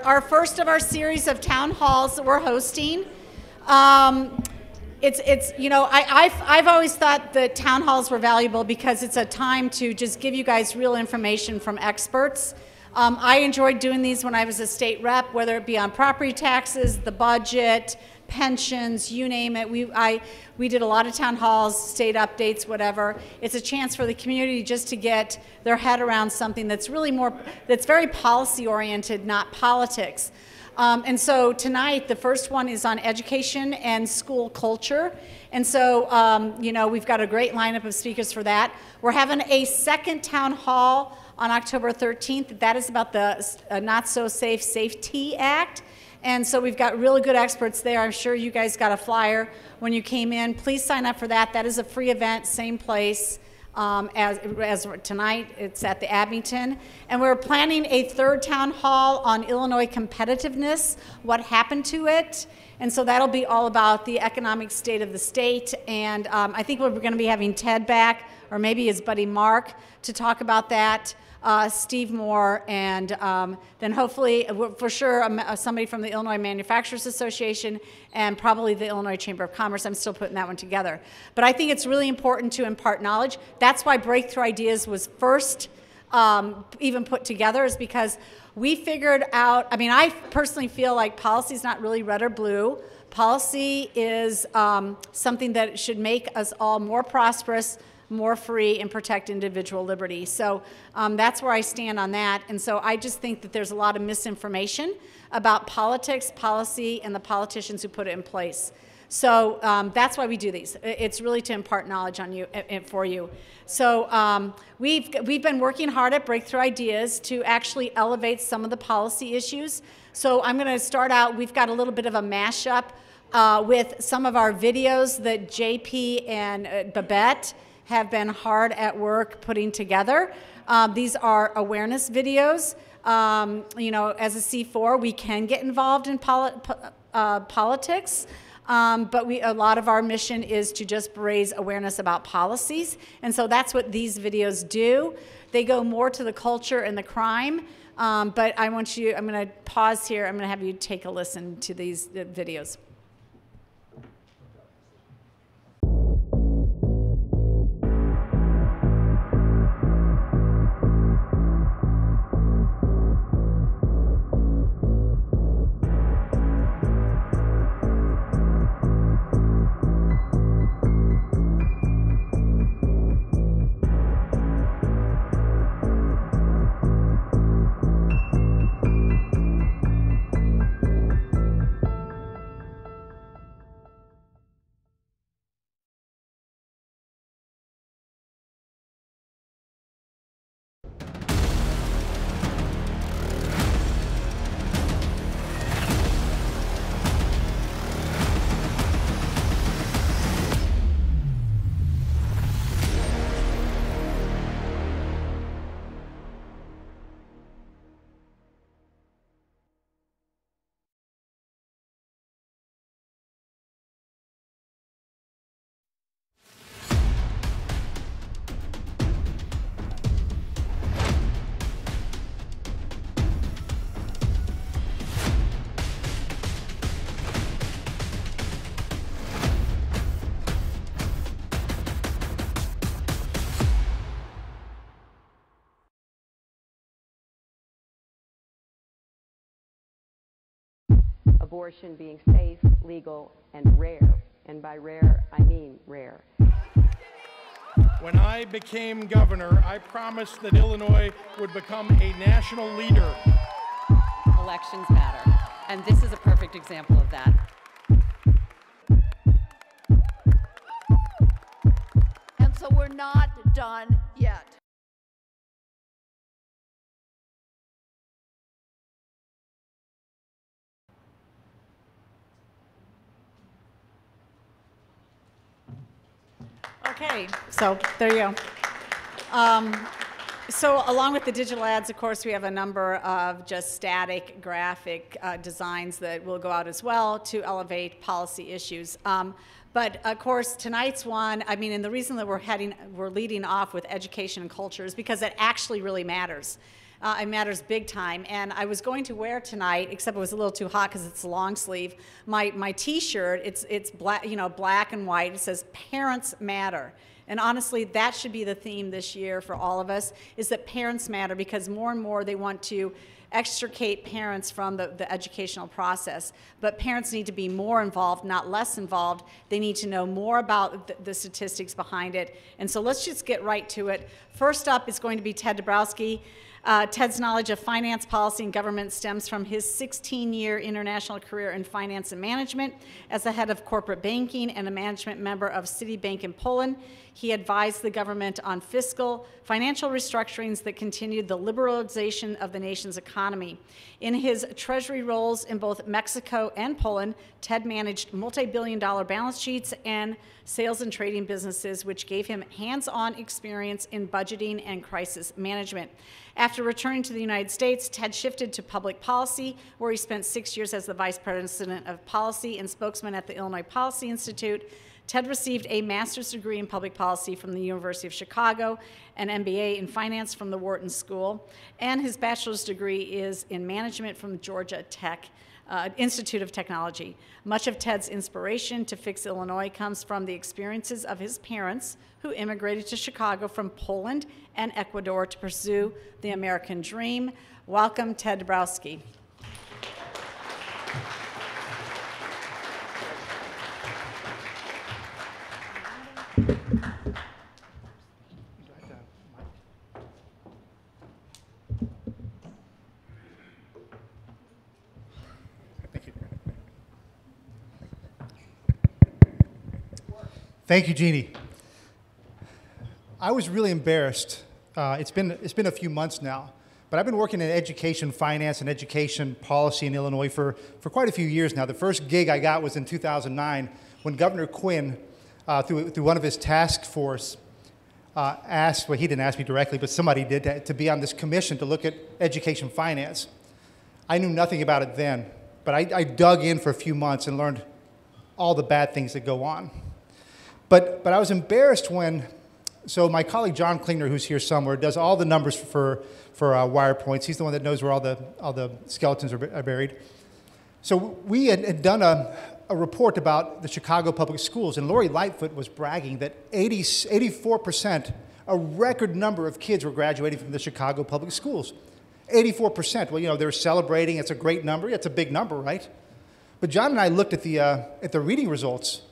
Our first of our series of town halls that we're hosting. It's you know, I've always thought that town halls were valuable because it's a time to just give you guys real information from experts. I enjoyed doing these when I was a state rep, whether it be on property taxes, the budget, pensions, you name it. We did a lot of town halls, state updates, whatever. It's a chance for the community just to get their head around something that's really that's very policy oriented, not politics. And so tonight, the first one is on education and school culture. And so, you know, we've got a great lineup of speakers for that. We're having a second town hall on October 13th. That is about the Not So Safe Safety Act. And so we've got really good experts there. I'm sure you guys got a flyer when you came in. Please sign up for that. That is a free event, same place as tonight. It's at the Abington. And we're planning a third town hall on Illinois competitiveness, what happened to it. And so that'll be all about the economic state of the state. And I think we're going to be having Ted back, or maybe his buddy Mark, to talk about that. Steve Moore, and then hopefully, for sure, somebody from the Illinois Manufacturers Association and probably the Illinois Chamber of Commerce. I'm still putting that one together. But I think it's really important to impart knowledge. That's why Breakthrough Ideas was first even put together, is because we figured out, I mean, I personally feel like policy is not really red or blue. Policy is something that should make us all more prosperous, more free, and protect individual liberty. So that's where I stand on that. And so I just think that there's a lot of misinformation about politics, policy, and the politicians who put it in place. So that's why we do these. It's really to impart knowledge on you and for you. So we've been working hard at Breakthrough Ideas to actually elevate some of the policy issues. So I'm going to start out. We've got a little bit of a mashup with some of our videos that JP and Babette have been hard at work putting together. These are awareness videos. You know, as a C4, we can get involved in politics, but a lot of our mission is to just raise awareness about policies. And so that's what these videos do. They go more to the culture and the crime, but I'm going to pause here. I'm going to have you take a listen to these videos. Abortion being safe, legal, and rare. And by rare, I mean rare. When I became governor, I promised that Illinois would become a national leader. Elections matter, and this is a perfect example of that. And so we're not done yet. Okay, so there you go. So along with the digital ads, of course, we have a number of just static graphic designs that will go out as well to elevate policy issues. But of course, tonight's one, I mean, and the reason that we're leading off with education and culture is because it actually really matters. It matters big time. And I was going to wear tonight, except it was a little too hot because it's a long sleeve, my T-shirt. It's black, black and white. It says "Parents Matter." And honestly, that should be the theme this year for all of us, is that parents matter, because more and more they want to extricate parents from the educational process. But parents need to be more involved, not less involved. They need to know more about the statistics behind it. And so let's just get right to it. First up is going to be Ted Dabrowski. Ted's knowledge of finance, policy, and government stems from his 16-year international career in finance and management as the head of corporate banking and a management member of Citibank in Poland. He advised the government on financial restructurings that continued the liberalization of the nation's economy. In his treasury roles in both Mexico and Poland, Ted managed multi-billion-dollar balance sheets and sales and trading businesses, which gave him hands-on experience in budgeting and crisis management. After returning to the United States, Ted shifted to public policy, where he spent 6 years as the vice president of policy and spokesman at the Illinois Policy Institute. Ted received a master's degree in public policy from the University of Chicago, an MBA in finance from the Wharton School, and his bachelor's degree is in management from Georgia Tech Institute of Technology. Much of Ted's inspiration to fix Illinois comes from the experiences of his parents, who immigrated to Chicago from Poland and Ecuador to pursue the American dream. Welcome, Ted Dabrowski. Thank you, Jeannie. I was really embarrassed. It's been a few months now, but I've been working in education finance and education policy in Illinois for quite a few years now. The first gig I got was in 2009 when Governor Quinn, through one of his task force, asked, well, he didn't ask me directly, but somebody did, to be on this commission to look at education finance. I knew nothing about it then, but I dug in for a few months and learned all the bad things that go on. But I was embarrassed when, so my colleague John Klingner, who's here somewhere, does all the numbers for Wirepoints. He's the one that knows where all the skeletons are buried. So we had done a report about the Chicago public schools, and Lori Lightfoot was bragging that 84%, a record number of kids were graduating from the Chicago public schools. 84%. Well, they're celebrating. It's a great number. It's a big number, right? But John and I looked at the reading results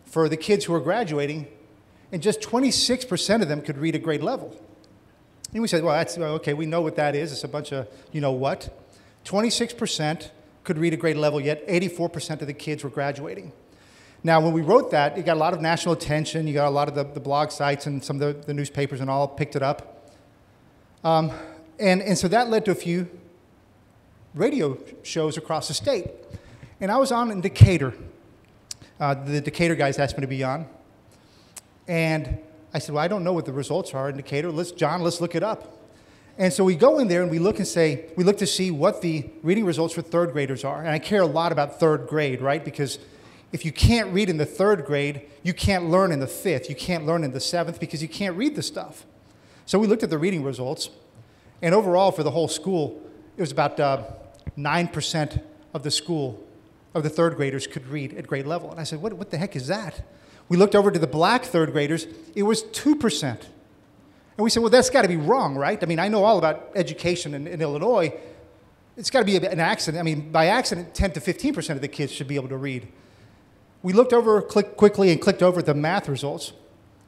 for the kids who were graduating, and just 26% of them could read a grade level. And we said, well, okay, we know what that is. It's a bunch of, 26% could read a grade level, yet 84% of the kids were graduating. Now, when we wrote that, it got a lot of national attention. You got a lot of the blog sites and some of the newspapers and all picked it up. And so that led to a few radio shows across the state. And I was on in Decatur. The Decatur guys asked me to be on. And I said, well, I don't know what the results are in Decatur. John, let's look it up. And so we go in there and we look to see what the reading results for third graders are. And I care a lot about third grade, right? Because if you can't read in the third grade, you can't learn in the fifth. You can't learn in the seventh because you can't read the stuff. So we looked at the reading results. And overall, for the whole school, it was about 9% of the school, of the third graders, could read at grade level. And I said, what the heck is that? We looked over to the black third graders. It was 2%. And we said, well, that's got to be wrong, right? I mean, I know all about education in Illinois. It's got to be an accident. I mean, by accident, 10 to 15% of the kids should be able to read. We looked over quickly and clicked over the math results.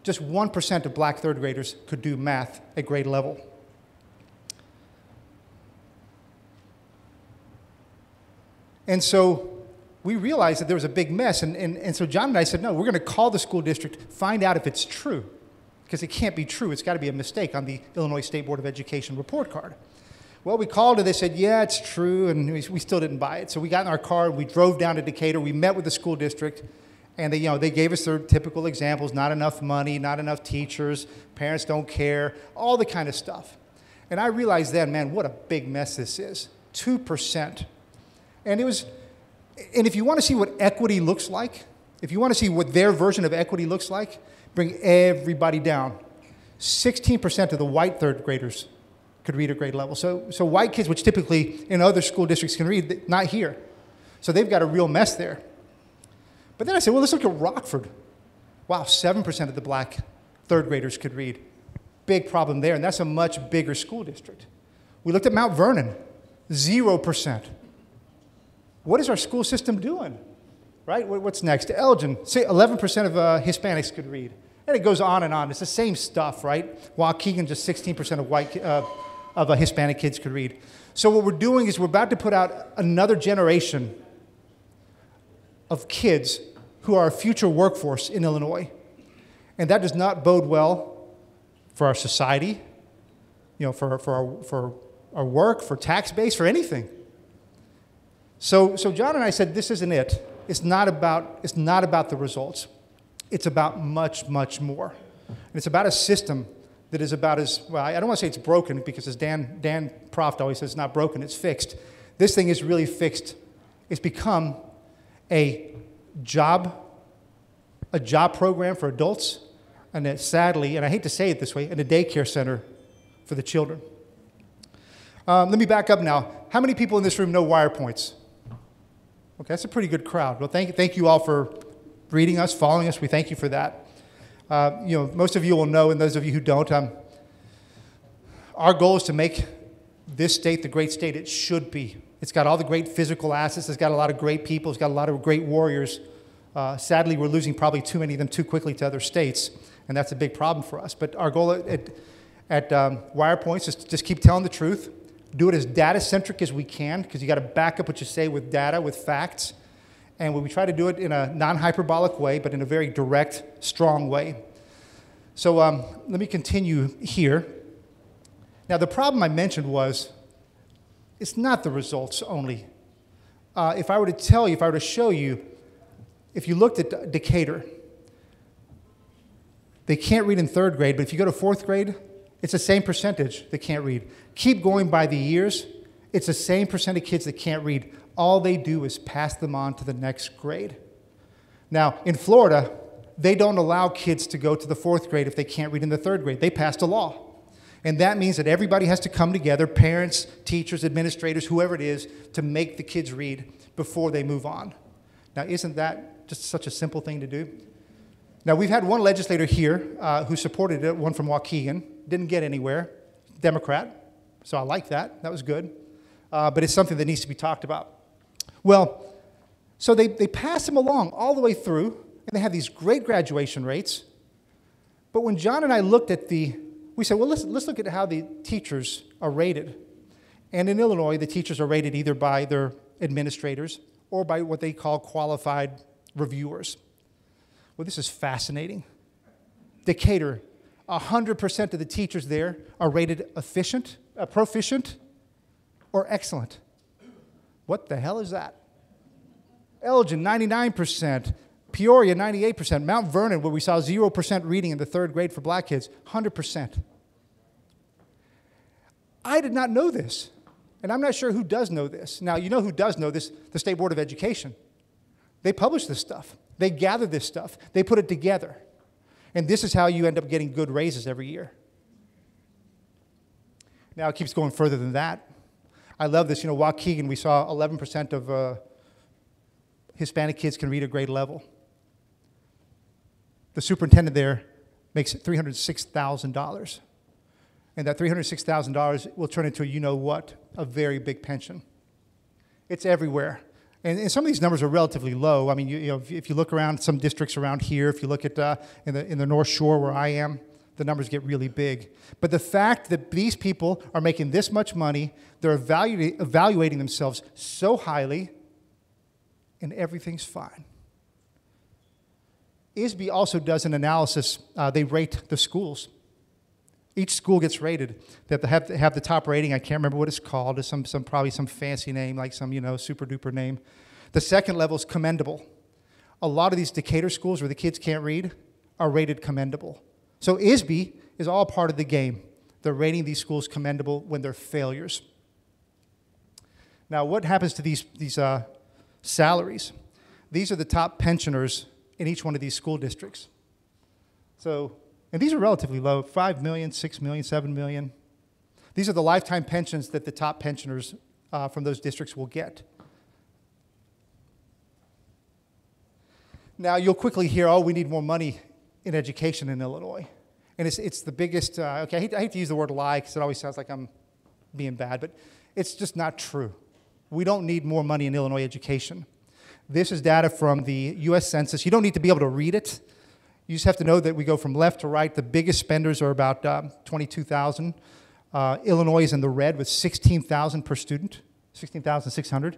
Just 1% of black third graders could do math at grade level. And so we realized that there was a big mess, and so John and I said, no, we're going to call the school district, find out if it's true, because it can't be true. It's got to be a mistake on the Illinois State Board of Education report card. Well, we called and they said, yeah, it's true, and we still didn't buy it. So we got in our car, and we drove down to Decatur, we met with the school district, and they gave us their typical examples, not enough money, not enough teachers, parents don't care, all the kind of stuff. And I realized then, man, what a big mess this is, 2%. And if you want to see what equity looks like, if you want to see what their version of equity looks like, bring everybody down. 16% of the white third graders could read at grade level. So white kids, which typically in other school districts can read, not here. So they've got a real mess there. But then I said, well, let's look at Rockford. Wow, 7% of the black third graders could read. Big problem there, and that's a much bigger school district. We looked at Mount Vernon, 0%. What is our school system doing? Right? What's next? Elgin, say 11% of Hispanics could read. And it goes on and on. It's the same stuff, right? Waukegan, just 16% of Hispanic kids could read. So what we're doing is we're about to put out another generation of kids who are a future workforce in Illinois. And that does not bode well for our society, you know, for our work, for tax base, for anything. So John and I said, this isn't it. It's not about the results. It's about much, much more. And it's about a system that is about as, well, I don't want to say it's broken, because as Dan Proft always says, it's not broken, it's fixed. This thing is really fixed. It's become a job program for adults, and sadly, and I hate to say it this way, and a daycare center for the children. Let me back up now. How many people in this room know Wirepoints? Okay, that's a pretty good crowd. Well, thank you all for reading us, following us. We thank you for that. You know, most of you will know, and those of you who don't, our goal is to make this state the great state it should be. It's got all the great physical assets. It's got a lot of great people. It's got a lot of great warriors. Sadly, we're losing probably too many of them too quickly to other states, and that's a big problem for us. But our goal at Wirepoints is to just keep telling the truth, do it as data-centric as we can, because you got to back up what you say with data, with facts. And we try to do it in a non-hyperbolic way, but in a very direct, strong way. So let me continue here. Now, the problem I mentioned was, it's not the results only. If I were to tell you, if I were to show you, if you looked at Decatur, they can't read in third grade, but if you go to fourth grade, it's the same percentage that can't read. Keep going by the years, it's the same percent of kids that can't read. All they do is pass them on to the next grade. Now, in Florida, they don't allow kids to go to the fourth grade if they can't read in the third grade. They passed a law. And that means that everybody has to come together, parents, teachers, administrators, whoever it is, to make the kids read before they move on. Now, isn't that just such a simple thing to do? Now, we've had one legislator here who supported it, one from Waukegan, didn't get anywhere, Democrat, so I like that. That was good. But it's something that needs to be talked about. Well, so they pass them along all the way through, and they have these great graduation rates. But when John and I looked at we said, well, let's look at how the teachers are rated. And in Illinois, the teachers are rated either by their administrators or by what they call qualified reviewers. Well, this is fascinating. Decatur, 100% of the teachers there are rated proficient, or excellent. What the hell is that? Elgin, 99%. Peoria, 98%. Mount Vernon, where we saw 0% reading in the third grade for black kids, 100%. I did not know this, and I'm not sure who does know this. Now, you know who does know this? The State Board of Education. They publish this stuff. They gather this stuff. They put it together. And this is how you end up getting good raises every year. Now, it keeps going further than that. I love this. You know, Waukegan, we saw 11% of Hispanic kids can read at grade level. The superintendent there makes $306,000. And that $306,000 will turn into, you know what, a very big pension. It's everywhere. And some of these numbers are relatively low. I mean, you know, if you look around some districts around here, if you look at in the North Shore where I am, the numbers get really big. But the fact that these people are making this much money, they're evaluating themselves so highly, and everyth's fine. ISB also does an analysis. They rate the schools. Each school gets rated. They have to have the top rating. I can't remember what it's called. It's probably some fancy name, like some, you know, super duper name. The second level is commendable. A lot of these Decatur schools where the kids can't read are rated commendable. So ISB is all part of the game. They're rating these schools commendable when they're failures. Now, what happens to these salaries? These are the top pensioners in each one of these school districts. So, and these are relatively low, $5 million, $6 million, $7 million. These are the lifetime pensions that the top pensioners from those districts will get. Now, you'll quickly hear, oh, we need more money in education in Illinois. And it's the biggest, okay, I hate to use the word lie because it always sounds like I'm being bad, but it's just not true. We don't need more money in Illinois education. This is data from the U.S. Census. You don't need to be able to read it. You just have to know that we go from left to right. The biggest spenders are about 22,000. Illinois is in the red with 16,000 per student, 16,600.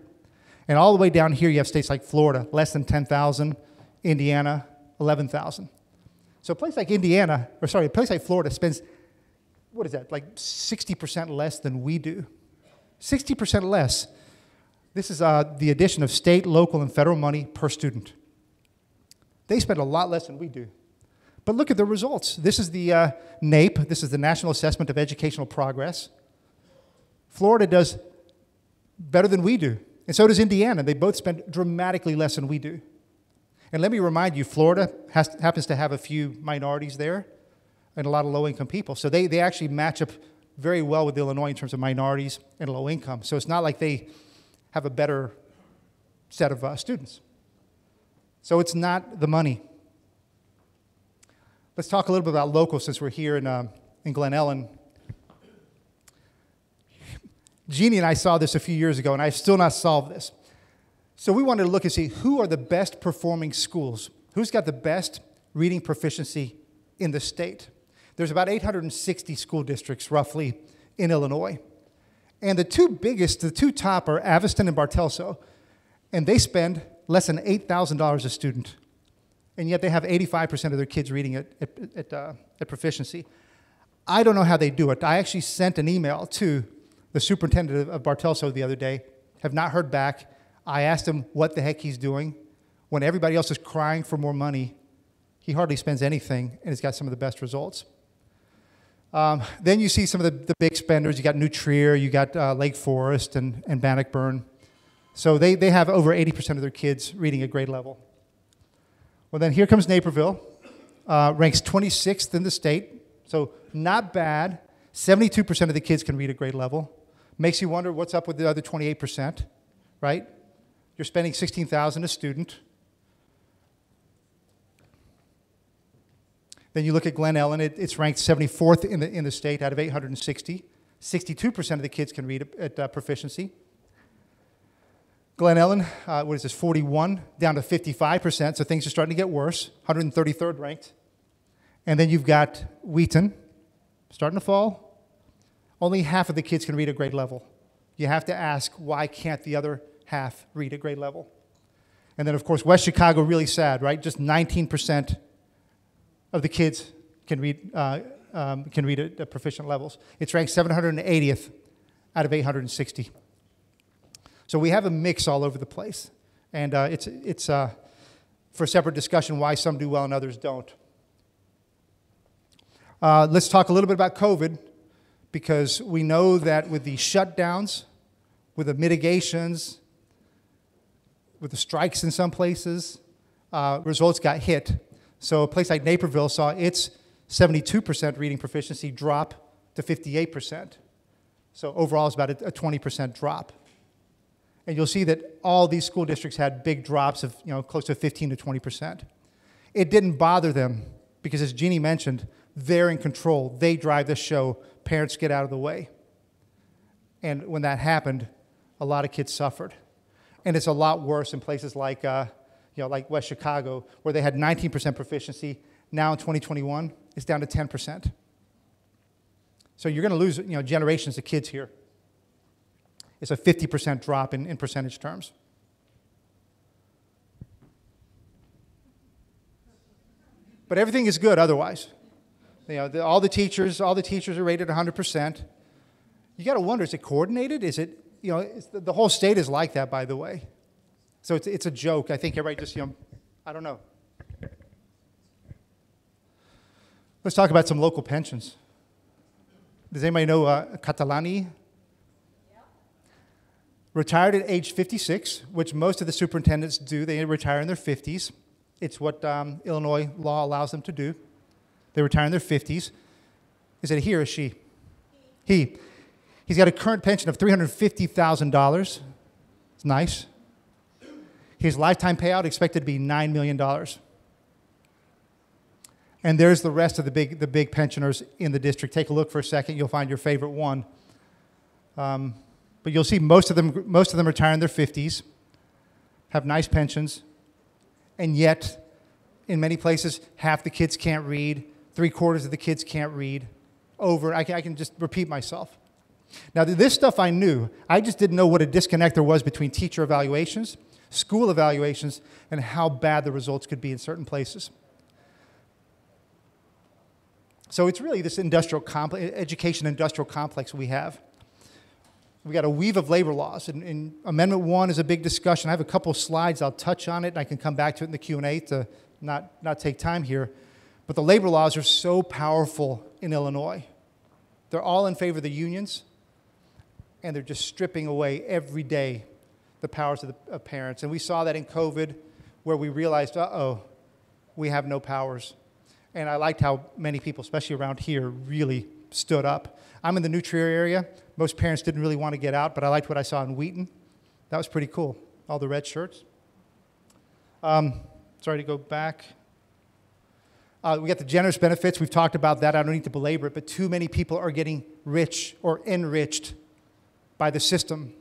And all the way down here, you have states like Florida, less than 10,000. Indiana, 11,000. So a place like Indiana, or sorry, a place like Florida spends, what is that, like 60% less than we do. 60% less. This is the addition of state, local, and federal money per student. They spend a lot less than we do. But look at the results. This is the NAEP. This is the National Assessment of Educational Progress. Florida does better than we do. And so does Indiana. They both spend dramatically less than we do. And let me remind you, Florida happens to have a few minorities there and a lot of low-income people. So they actually match up very well with Illinois in terms of minorities and low income. So it's not like they have a better set of students. So it's not the money. Let's talk a little bit about local since we're here in Glen Ellen. Jeanne and I saw this a few years ago, and I've still not solved this. So we wanted to look and see who are the best performing schools. Who's got the best reading proficiency in the state? There's about 860 school districts, roughly, in Illinois. And the two biggest, the two top are Aveston and Bartelso, and they spend less than $8,000 a student. And yet they have 85% of their kids reading at proficiency. I don't know how they do it. I actually sent an email to the superintendent of Bartelso the other day, have not heard back. I asked him what the heck he's doing. When everybody else is crying for more money, he hardly spends anything, and he's got some of the best results. Then you see some of the big spenders. You got New Trier, you got Lake Forest and Bannockburn. So they have over 80% of their kids reading at grade level. Well, then here comes Naperville, ranks 26th in the state, so not bad. 72% of the kids can read at grade level. Makes you wonder what's up with the other 28%, right? You're spending $16,000 a student. Then you look at Glen Ellen, it's ranked 74th in the state out of 860. 62% of the kids can read at proficiency. Glen Ellen, what is this, 41, down to 55%, so things are starting to get worse, 133rd ranked. And then you've got Wheaton, starting to fall. Only half of the kids can read at grade level. You have to ask, why can't the other half read at grade level? And then, of course, West Chicago, really sad, right? Just 19% of the kids can read at proficient levels. It's ranked 780th out of 860. So we have a mix all over the place. And it's for a separate discussion why some do well and others don't. Let's talk a little bit about COVID, because we know that with the shutdowns, with the mitigations, with the strikes in some places, results got hit. So a place like Naperville saw its 72% reading proficiency drop to 58%. So overall, it's about a 20% drop. And you'll see that all these school districts had big drops of close to 15 to 20%. It didn't bother them because, as Jeanne mentioned, they're in control. They drive the show. Parents get out of the way. And when that happened, a lot of kids suffered. And it's a lot worse in places like, like West Chicago, where they had 19% proficiency. Now in 2021, it's down to 10%. So you're going to lose generations of kids here. It's a 50% drop in percentage terms. But everything is good otherwise. All the teachers are rated 100%. You got to wonder, is it coordinated? Is it, the whole state is like that, by the way. So it's a joke. I think everybody just, I don't know. Let's talk about some local pensions. Does anybody know Catalani? Retired at age 56, which most of the superintendents do. They retire in their 50s. It's what Illinois law allows them to do. They retire in their 50s. Is it a he or a she? He. He's got a current pension of $350,000. It's nice. His lifetime payout expected to be $9 million. And there's the rest of the big pensioners in the district. Take a look for a second. You'll find your favorite one. But you'll see most of them retire in their 50s, have nice pensions, and yet, in many places, half the kids can't read, 3/4 of the kids can't read. I can just repeat myself. Now, this stuff I knew. I just didn't know what a disconnect there was between teacher evaluations, school evaluations, and how bad the results could be in certain places. So it's really this education industrial complex we have. We got a weave of labor laws, and Amendment 1 is a big discussion. I have a couple of slides. I'll touch on it, and I can come back to it in the Q&A to not take time here. But the labor laws are so powerful in Illinois. They're all in favor of the unions, and they're just stripping away every day the powers of parents. And we saw that in COVID, where we realized, we have no powers. And I liked how many people, especially around here, really stood up. I'm in the New Trier area. Most parents didn't really want to get out, but I liked what I saw in Wheaton. That was pretty cool, all the red shirts. Sorry to go back. We got the generous benefits. We've talked about that. I don't need to belabor it, but too many people are getting rich or enriched by the system,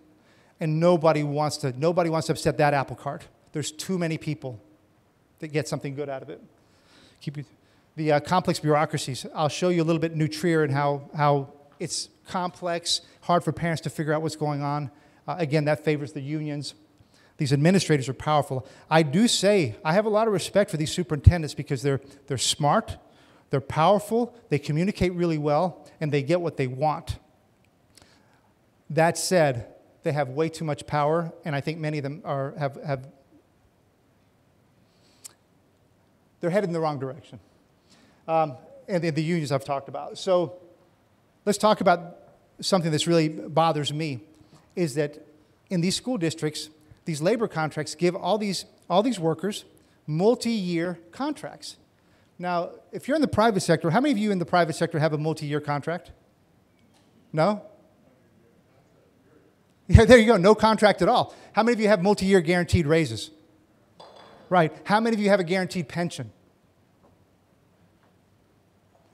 and nobody wants to upset that apple cart. There's too many people that get something good out of it. The complex bureaucracies. I'll show you a little bit New Trier and how it's complex, hard for parents to figure out what's going on. Again, that favors the unions. These administrators are powerful. I do say I have a lot of respect for these superintendents because they're smart, they're powerful, they communicate really well, and they get what they want. That said, they have way too much power, and I think many of them they're headed in the wrong direction. And the unions I've talked about. So let's talk about something that's really bothers me, is that in these school districts, these labor contracts give all these workers multi-year contracts. Now, if you're in the private sector, how many of you in the private sector have a multi-year contract? No? Yeah, there you go, no contract at all. How many of you have multi-year guaranteed raises? Right. How many of you have a guaranteed pension?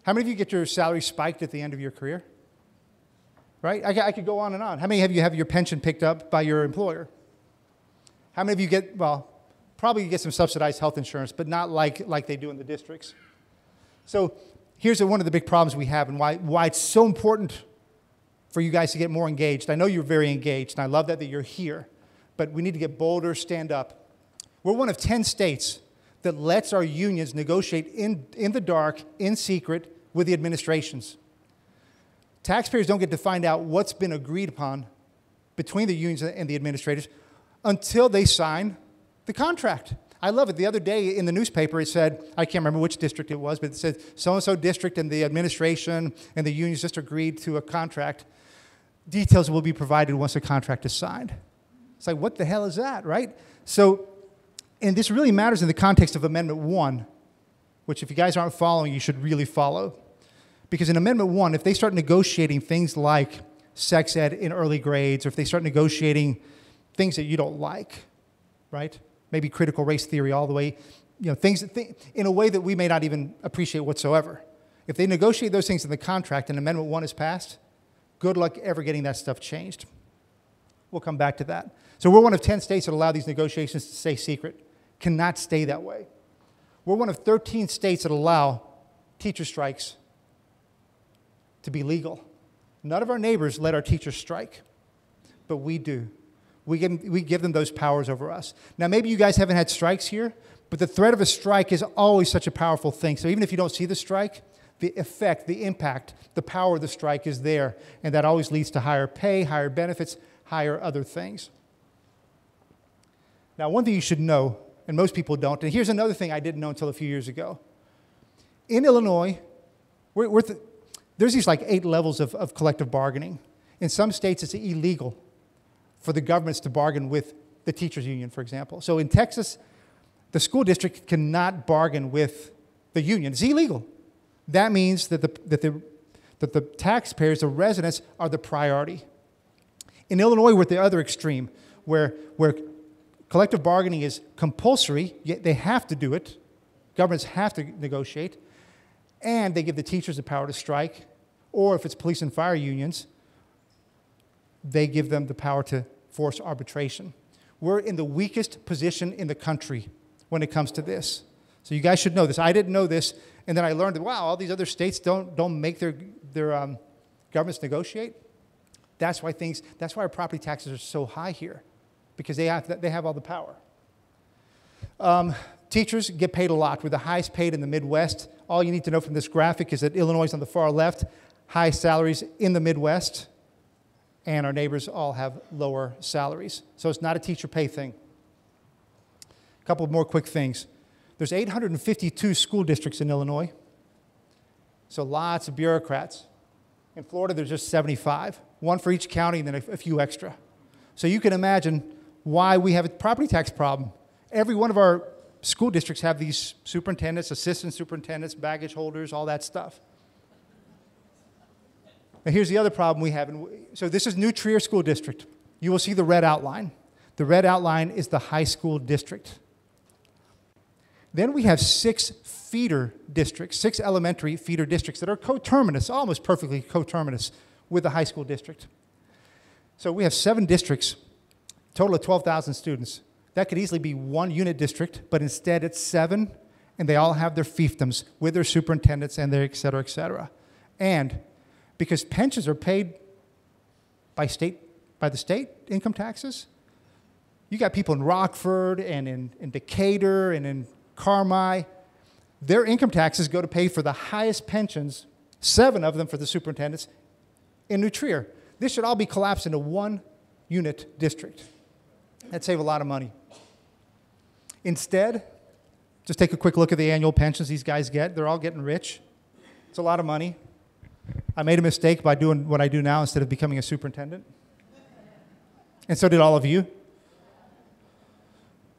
How many of you get your salary spiked at the end of your career? Right? I could go on and on. How many of you have your pension picked up by your employer? How many of you get, probably you get some subsidized health insurance, but not like they do in the districts. So here's one of the big problems we have and why it's so important for you guys to get more engaged. I know you're very engaged, and I love that you're here, but we need to get bolder, stand up. We're one of 10 states that lets our unions negotiate in the dark, in secret, with the administrations. Taxpayers don't get to find out what's been agreed upon between the unions and the administrators until they sign the contract. I love it. The other day in the newspaper, it said, I can't remember which district it was, but it said so-and-so district and the administration and the unions just agreed to a contract. Details will be provided once the contract is signed. It's like, what the hell is that, right? So, and this really matters in the context of Amendment 1, which if you guys aren't following, you should really follow. Because in Amendment 1, if they start negotiating things like sex ed in early grades, or if they start negotiating things that you don't like, right? Maybe critical race theory all the way, things in a way that we may not even appreciate whatsoever. If they negotiate those things in the contract and Amendment 1 is passed, good luck ever getting that stuff changed. We'll come back to that. So we're one of 10 states that allow these negotiations to stay secret. Cannot stay that way. We're one of 13 states that allow teacher strikes to be legal. None of our neighbors let our teachers strike, but we do. We give them those powers over us. Now, maybe you guys haven't had strikes here, but the threat of a strike is always such a powerful thing. So even if you don't see the strike, the effect, the impact, the power of the strike is there, and that always leads to higher pay, higher benefits, higher other things. Now, one thing you should know, and most people don't, and here's another thing I didn't know until a few years ago. In Illinois, there's these like 8 levels of collective bargaining. In some states, it's illegal for the governments to bargain with the teachers union, for example. So in Texas, the school district cannot bargain with the union. It's illegal. That means that that the taxpayers, the residents, are the priority. In Illinois, we're at the other extreme, where collective bargaining is compulsory, yet they have to do it. Governments have to negotiate, and they give the teachers the power to strike, or if it's police and fire unions, they give them the power to force arbitration. We're in the weakest position in the country when it comes to this. So you guys should know this. I didn't know this, and then I learned that, wow, all these other states don't make their governments negotiate. That's why our property taxes are so high here, because they have all the power. Teachers get paid a lot. We're the highest paid in the Midwest. All you need to know from this graphic is that Illinois is on the far left, high salaries in the Midwest, and our neighbors all have lower salaries. So it's not a teacher pay thing. A couple more quick things. There's 852 school districts in Illinois, so lots of bureaucrats. In Florida, there's just 75, one for each county and then a few extra. So you can imagine why we have a property tax problem. Every one of our school districts have these superintendents, assistant superintendents, baggage holders, all that stuff. Now here's the other problem we have. So this is New Trier School District. You will see the red outline. The red outline is the high school district. Then we have 6 feeder districts, 6 elementary feeder districts that are coterminous, almost perfectly coterminous with the high school district. So we have 7 districts, total of 12,000 students. That could easily be one unit district, but instead it's 7, and they all have their fiefdoms with their superintendents and their et cetera, et cetera. And because pensions are paid by the state income taxes, you got people in Rockford and in Decatur and in Carmi, their income taxes go to pay for the highest pensions, 7 of them for the superintendents, in New Trier. This should all be collapsed into one unit district. That'd save a lot of money. Instead, just take a quick look at the annual pensions these guys get. They're all getting rich. It's a lot of money. I made a mistake by doing what I do now instead of becoming a superintendent. And so did all of you.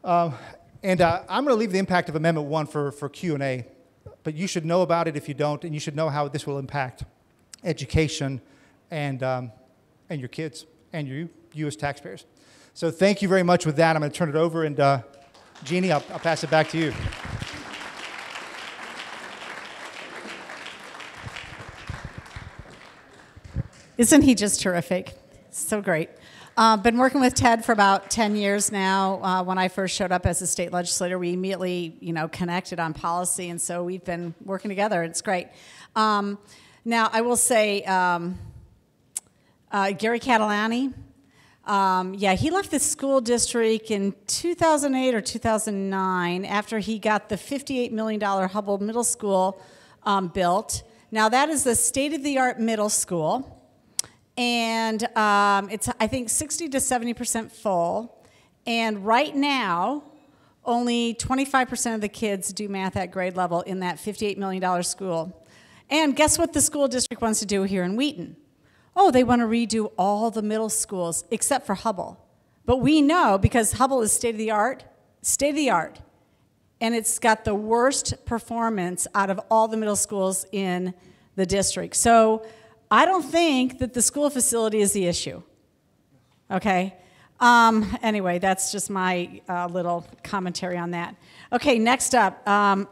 I'm going to leave the impact of Amendment 1 for Q&A, but you should know about it if you don't, and you should know how this will impact education and your kids and you as taxpayers. So thank you very much with that. I'm going to turn it over, and Jeanne, I'll pass it back to you. Isn't he just terrific? So great. Been working with Ted for about 10 years now. When I first showed up as a state legislator, we immediately, connected on policy, and so we've been working together. It's great. Now, I will say, Gary Catalani, he left the school district in 2008 or 2009 after he got the $58 million Hubble Middle School built. Now, that is the state-of-the-art middle school. And it's, I think, 60 to 70% full. And right now, only 25% of the kids do math at grade level in that $58 million school. And guess what the school district wants to do here in Wheaton? Oh, they want to redo all the middle schools except for Hubble. But we know, because Hubble is state-of-the-art, and it's got the worst performance out of all the middle schools in the district. So I don't think that the school facility is the issue, okay? Anyway, that's just my little commentary on that. Okay, next up,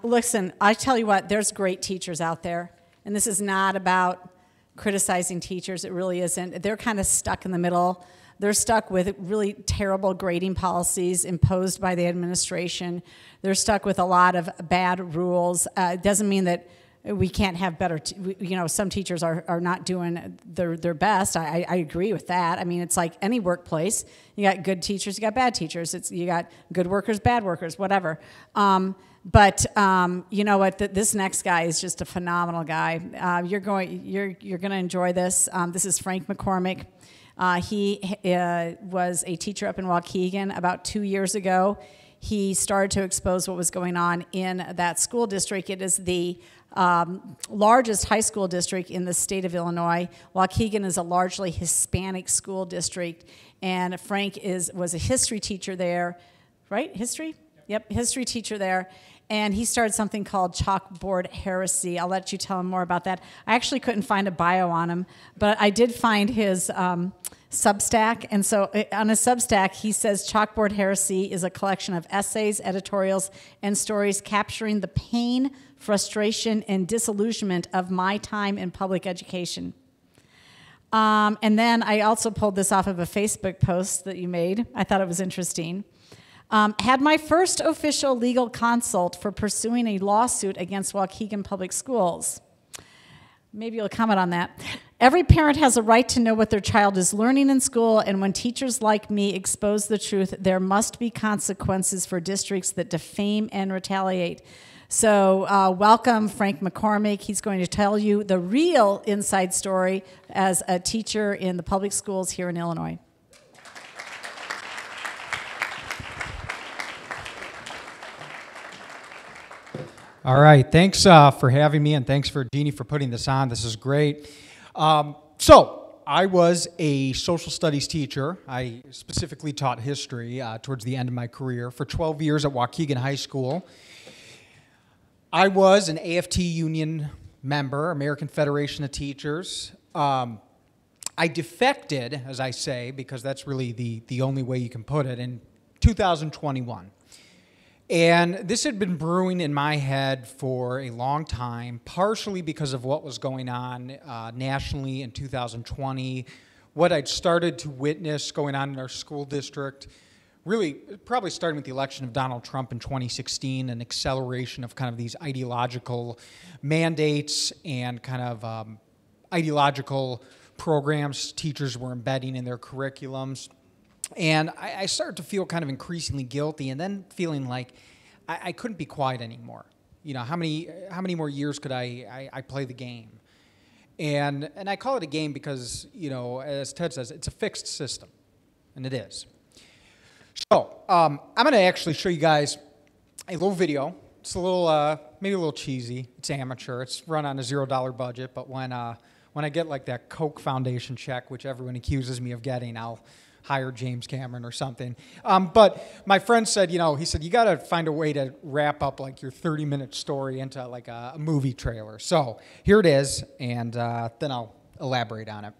listen, I tell you what, there's great teachers out there, and this is not about criticizing teachers, it really isn't. They're kind of stuck in the middle. They're stuck with really terrible grading policies imposed by the administration. They're stuck with a lot of bad rules. It doesn't mean that we can't have better, some teachers are not doing their best. I agree with that. I mean, it's like any workplace. You got good teachers, you got bad teachers. You got good workers, bad workers, whatever. But you know what? This next guy is just a phenomenal guy. You're going to enjoy this. This is Frank McCormick. He was a teacher up in Waukegan about 2 years ago. He started to expose what was going on in that school district. It is the largest high school district in the state of Illinois. Waukegan is a largely Hispanic school district, and Frank was a history teacher there, right? History? Yep, history teacher there. And he started something called Chalkboard Heresy. I'll let you tell him more about that. I actually couldn't find a bio on him, but I did find his Substack. And so on his Substack, he says Chalkboard Heresy is a collection of essays, editorials, and stories capturing the pain, frustration, and disillusionment of my time in public education. And then I also pulled this off of a Facebook post that you made. I thought it was interesting. Had my first official legal consult for pursuing a lawsuit against Waukegan Public Schools. Maybe you'll comment on that. Every parent has a right to know what their child is learning in school, and when teachers like me expose the truth, there must be consequences for districts that defame and retaliate. So welcome Frank McCormick. He's going to tell you the real inside story as a teacher in the public schools here in Illinois. All right, thanks for having me, and thanks for Jeanne for putting this on. This is great. So I was a social studies teacher. I specifically taught history towards the end of my career for 12 years at Waukegan High School. I was an AFT union member, American Federation of Teachers. I defected, as I say, because that's really the only way you can put it, in 2021. And this had been brewing in my head for a long time, partially because of what was going on nationally in 2020, what I'd started to witness going on in our school district, really probably starting with the election of Donald Trump in 2016, an acceleration of kind of these ideological mandates and kind of ideological programs teachers were embedding in their curriculums. And I started to feel kind of increasingly guilty, and then feeling like I couldn't be quiet anymore. You know, how many more years could I play the game? And I call it a game because, you know, as Ted says, it's a fixed system, and it is. So I'm going to actually show you guys a little video. It's a little, maybe a little cheesy. It's amateur. It's run on a $0 budget, but when I get like that Koch Foundation check, which everyone accuses me of getting, I'll hire James Cameron or something. But my friend said, you know, he said, you got to find a way to wrap up like your 30-minute story into like a movie trailer. So here it is, and then I'll elaborate on it.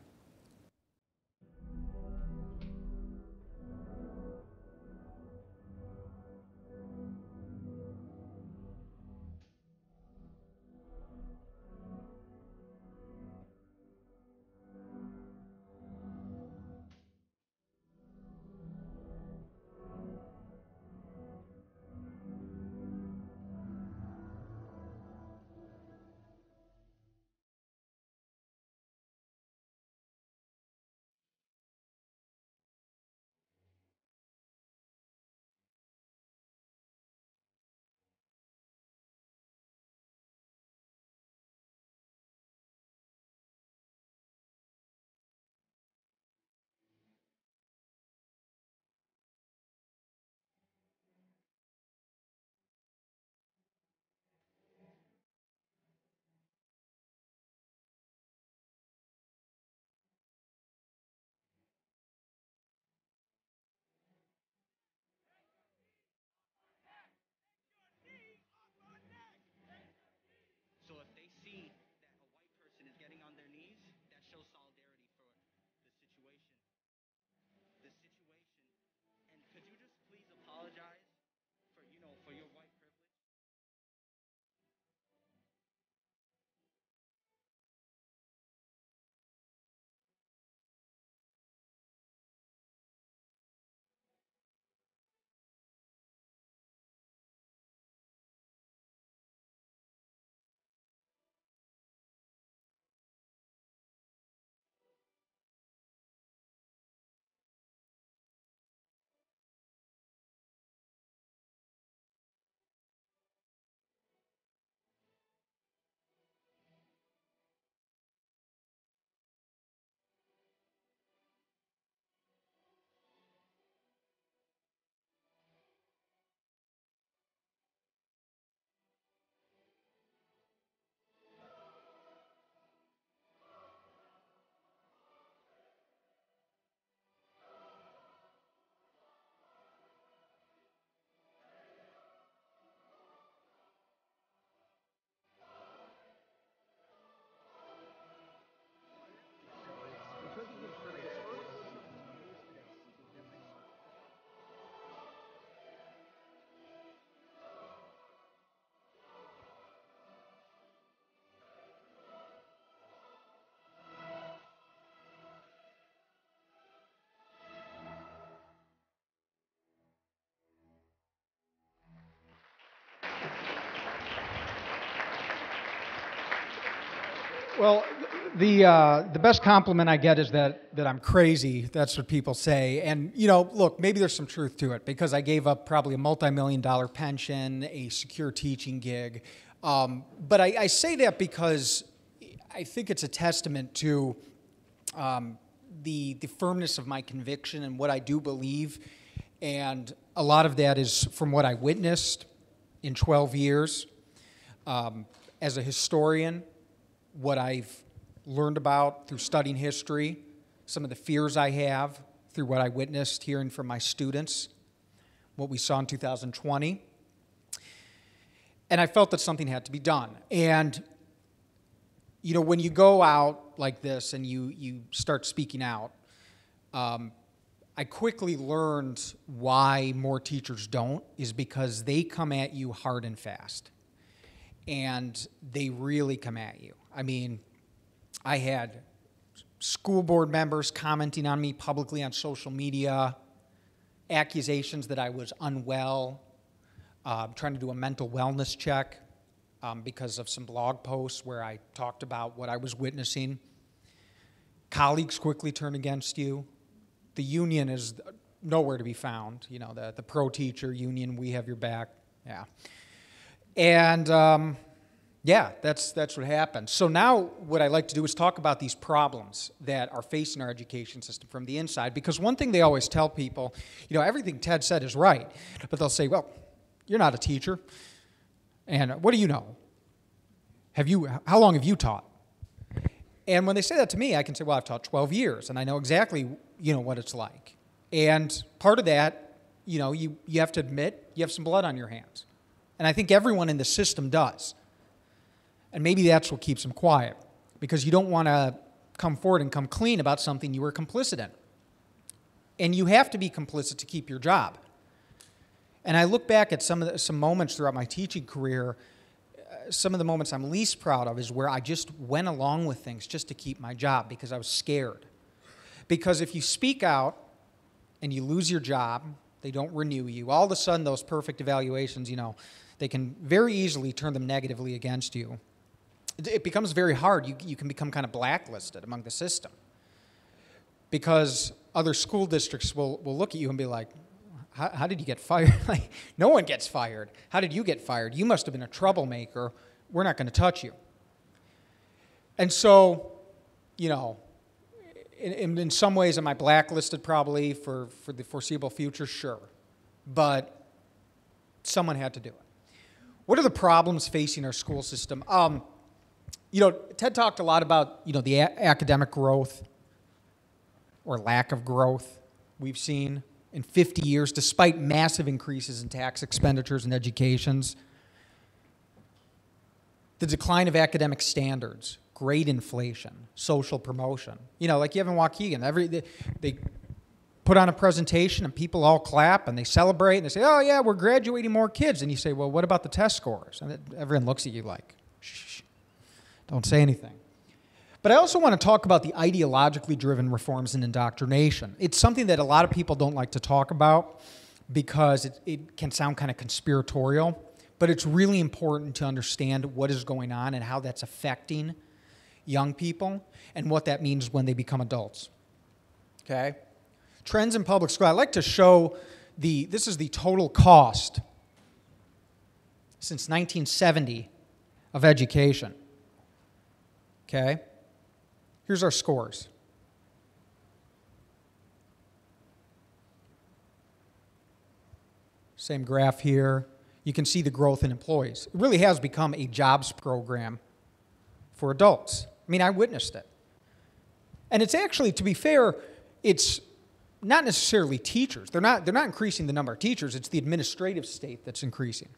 Well, the best compliment I get is that I'm crazy. That's what people say. And, you know, look, maybe there's some truth to it because I gave up probably a multi-million-dollar pension, a secure teaching gig. But I say that because I think it's a testament to the firmness of my conviction and what I do believe. And a lot of that is from what I witnessed in 12 years as a historian, what I've learned about through studying history, some of the fears I have through what I witnessed hearing from my students, what we saw in 2020. And I felt that something had to be done. And, you know, when you go out like this and you start speaking out, I quickly learned why more teachers don't is because they come at you hard and fast. And they really come at you. I mean, I had school board members commenting on me publicly on social media, accusations that I was unwell, trying to do a mental wellness check because of some blog posts where I talked about what I was witnessing. Colleagues quickly turn against you. The union is nowhere to be found. You know, the pro-teacher union, we have your back. Yeah. And yeah, that's what happened. So now what I like to do is talk about these problems that are facing our education system from the inside, because one thing they always tell people, you know, everything Ted said is right, but they'll say, well, you're not a teacher, and what do you know? How long have you taught? And when they say that to me, I can say, well, I've taught 12 years, and I know exactly, you know, what it's like. And part of that, you know, you have to admit you have some blood on your hands. And I think everyone in the system does. And maybe that's what keeps them quiet, because you don't want to come forward and come clean about something you were complicit in. And you have to be complicit to keep your job. And I look back at some moments throughout my teaching career, some of the moments I'm least proud of is where I just went along with things just to keep my job because I was scared. Because if you speak out and you lose your job, they don't renew you, all of a sudden those perfect evaluations, you know, they can very easily turn them negatively against you. It becomes very hard. You can become kind of blacklisted among the system because other school districts will look at you and be like, how did you get fired? Like, no one gets fired. How did you get fired? You must have been a troublemaker. We're not going to touch you. And so, you know, in some ways, am I blacklisted probably for the foreseeable future? Sure. But someone had to do it. What are the problems facing our school system? You know, Ted talked a lot about, you know, the academic growth or lack of growth we've seen in 50 years, despite massive increases in tax expenditures and educations. The decline of academic standards, grade inflation, social promotion. You know, like you have in Waukegan, they put on a presentation and people all clap and they celebrate and they say, oh yeah, we're graduating more kids. And you say, well, what about the test scores? And everyone looks at you like, shh, don't say anything. But I also want to talk about the ideologically driven reforms in indoctrination. It's something that a lot of people don't like to talk about because it can sound kind of conspiratorial, but it's really important to understand what is going on and how that's affecting young people and what that means when they become adults. Okay? Trends in public school. I like to show this is the total cost since 1970 of education. Okay? Here's our scores. Same graph here. You can see the growth in employees. It really has become a jobs program for adults. I mean, I witnessed it. And it's actually, to be fair, it's not necessarily teachers. They're not increasing the number of teachers. It's the administrative state that's increasing.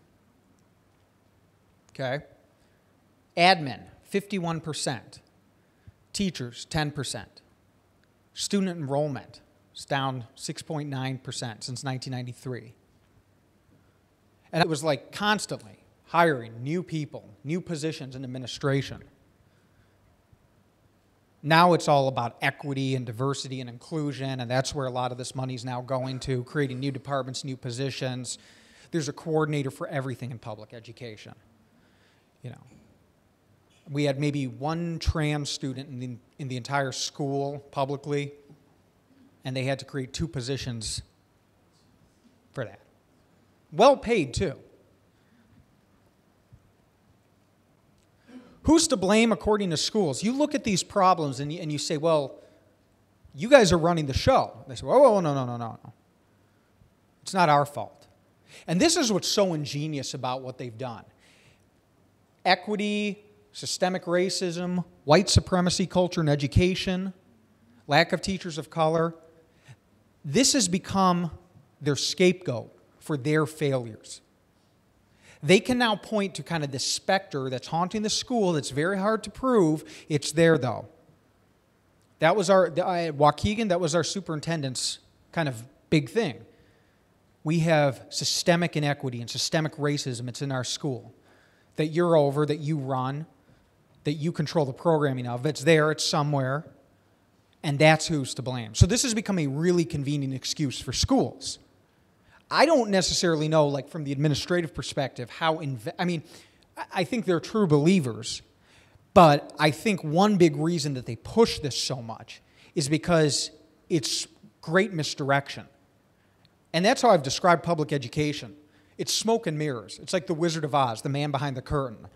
Okay? Admin, 51%. Teachers, 10%. Student enrollment is down 6.9% since 1993. And it was like constantly hiring new people, new positions in administration. Now it's all about equity and diversity and inclusion, and that's where a lot of this money is now going to, creating new departments, new positions. There's a coordinator for everything in public education. You know, We had maybe one trans student in the entire school publicly, and they had to create 2 positions for that. Well paid, too. Who's to blame according to schools? You look at these problems and you say, well, you guys are running the show. They say, oh, no. It's not our fault. And this is what's so ingenious about what they've done. Equity, systemic racism, white supremacy culture in education, lack of teachers of color. This has become their scapegoat for their failures. They can now point to kind of this specter that's haunting the school that's very hard to prove. It's there, though. That was Waukegan, that was our superintendent's kind of big thing. We have systemic inequity and systemic racism. It's in our school. That you're over, that you run, that you control the programming of. It's there, it's somewhere, and that's who's to blame. So this has become a really convenient excuse for schools. I don't necessarily know, like from the administrative perspective, I think they're true believers, but I think one big reason that they push this so much is because it's great misdirection. And that's how I've described public education. It's smoke and mirrors. It's like the Wizard of Oz, the man behind the curtain.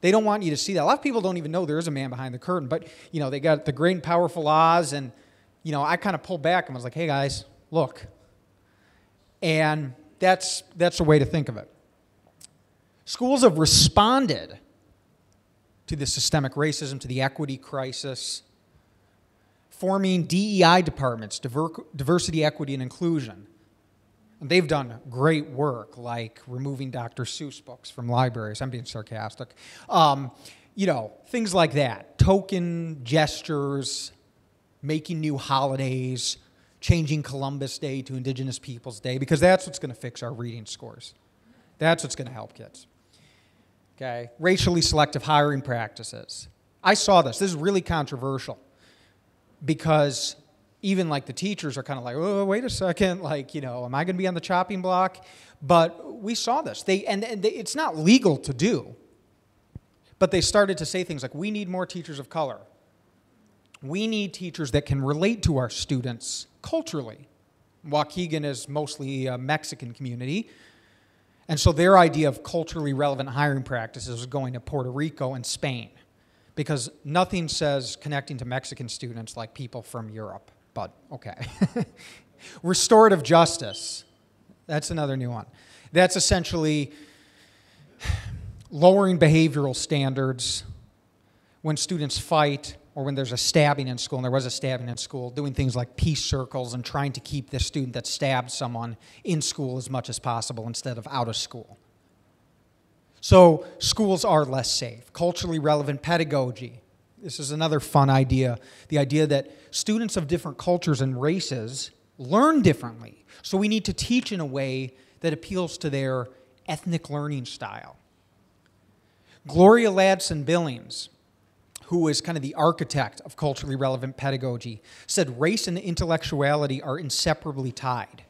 They don't want you to see that. A lot of people don't even know there is a man behind the curtain, but they got the great and powerful Oz, and I kind of pulled back and was like, hey guys, look. And that's a way to think of it. Schools have responded to the systemic racism, to the equity crisis, forming DEI departments, diversity, equity, and inclusion. And they've done great work, like removing Dr. Seuss books from libraries. I'm being sarcastic. Things like that. Token gestures, making new holidays, changing Columbus Day to Indigenous Peoples Day, because that's what's going to fix our reading scores. That's what's going to help kids. Okay? Racially selective hiring practices. I saw this. This is really controversial because even like the teachers are kind of like, oh, wait a second, am I going to be on the chopping block? But we saw this. It's not legal to do, but they started to say things like, we need more teachers of color. We need teachers that can relate to our students culturally. Waukegan is mostly a Mexican community, and so their idea of culturally relevant hiring practices was going to Puerto Rico and Spain, because nothing says connecting to Mexican students like people from Europe, but okay. Restorative justice, that's another new one. That's essentially lowering behavioral standards when students fight, or when there's a stabbing in school, and there was a stabbing in school, doing things like peace circles and trying to keep the student that stabbed someone in school as much as possible instead of out of school. So schools are less safe. Culturally relevant pedagogy. This is another fun idea. The idea that students of different cultures and races learn differently. So we need to teach in a way that appeals to their ethnic learning style. Gloria Ladson-Billings, who is kind of the architect of culturally relevant pedagogy, said race and intellectuality are inseparably tied.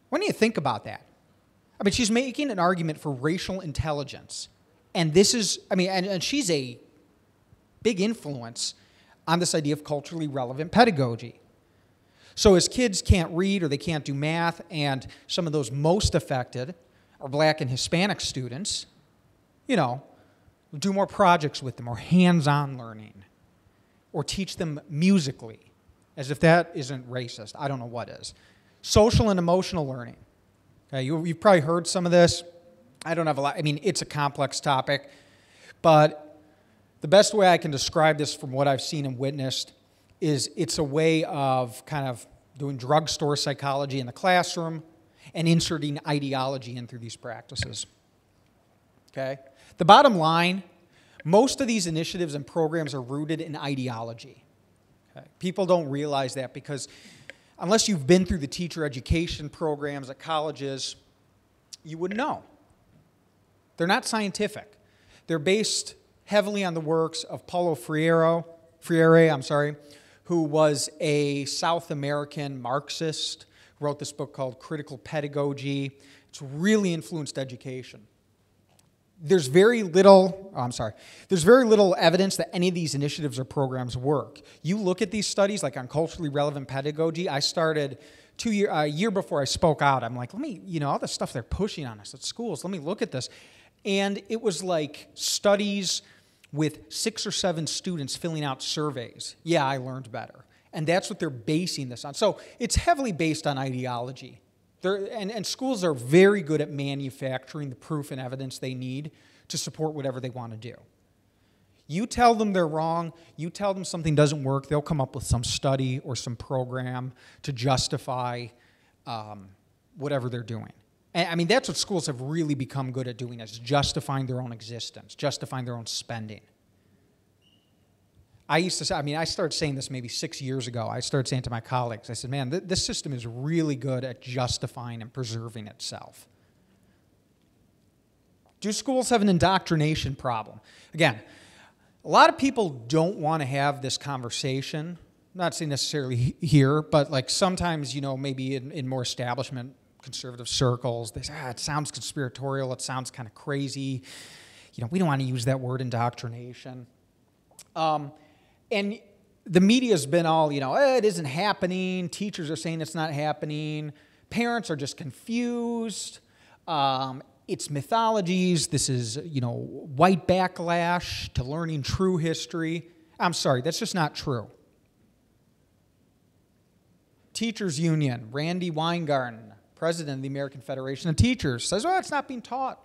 What do you think about that? She's making an argument for racial intelligence. And this is, and she's a big influence on this idea of culturally relevant pedagogy. So as kids can't read or they can't do math, and some of those most affected are Black and Hispanic students, do more projects with them, or hands-on learning, or teach them musically, as if that isn't racist. I don't know what is. Social and emotional learning. Okay, you've probably heard some of this. I don't have a lot. It's a complex topic, but the best way I can describe this from what I've seen and witnessed is it's a way of kind of doing drugstore psychology in the classroom and inserting ideology in through these practices. Okay? The bottom line, most of these initiatives and programs are rooted in ideology. Okay? People don't realize that because unless you've been through the teacher education programs at colleges, you wouldn't know. They're not scientific. They're based heavily on the works of Paulo Freire, who was a South American Marxist, wrote this book called Critical Pedagogy. It's really influenced education. there's very little, there's very little evidence that any of these initiatives or programs work. You look at these studies, like on culturally relevant pedagogy, I started a year before I spoke out. I'm like, let me, all the stuff they're pushing on us at schools, let me look at this. And it was like studies with 6 or 7 students filling out surveys. Yeah, I learned better. And that's what they're basing this on. So it's heavily based on ideology. And schools are very good at manufacturing the proof and evidence they need to support whatever they want to do. You tell them they're wrong, you tell them something doesn't work, they'll come up with some study or some program to justify whatever they're doing. And, I mean, that's what schools have really become good at doing, is justifying their own existence, justifying their own spending. I started saying this maybe 6 years ago. I started saying to my colleagues, I said, man, this system is really good at justifying and preserving itself. Do schools have an indoctrination problem? Again, a lot of people don't want to have this conversation. I'm not saying necessarily here, but like sometimes, maybe in more establishment conservative circles, they say, it sounds conspiratorial, it sounds kind of crazy. We don't want to use that word indoctrination. And the media's been all, it isn't happening. Teachers are saying it's not happening. Parents are just confused. It's mythologies. This is, white backlash to learning true history. I'm sorry, that's just not true. Teachers Union, Randy Weingarten, president of the American Federation of Teachers, says, it's not being taught.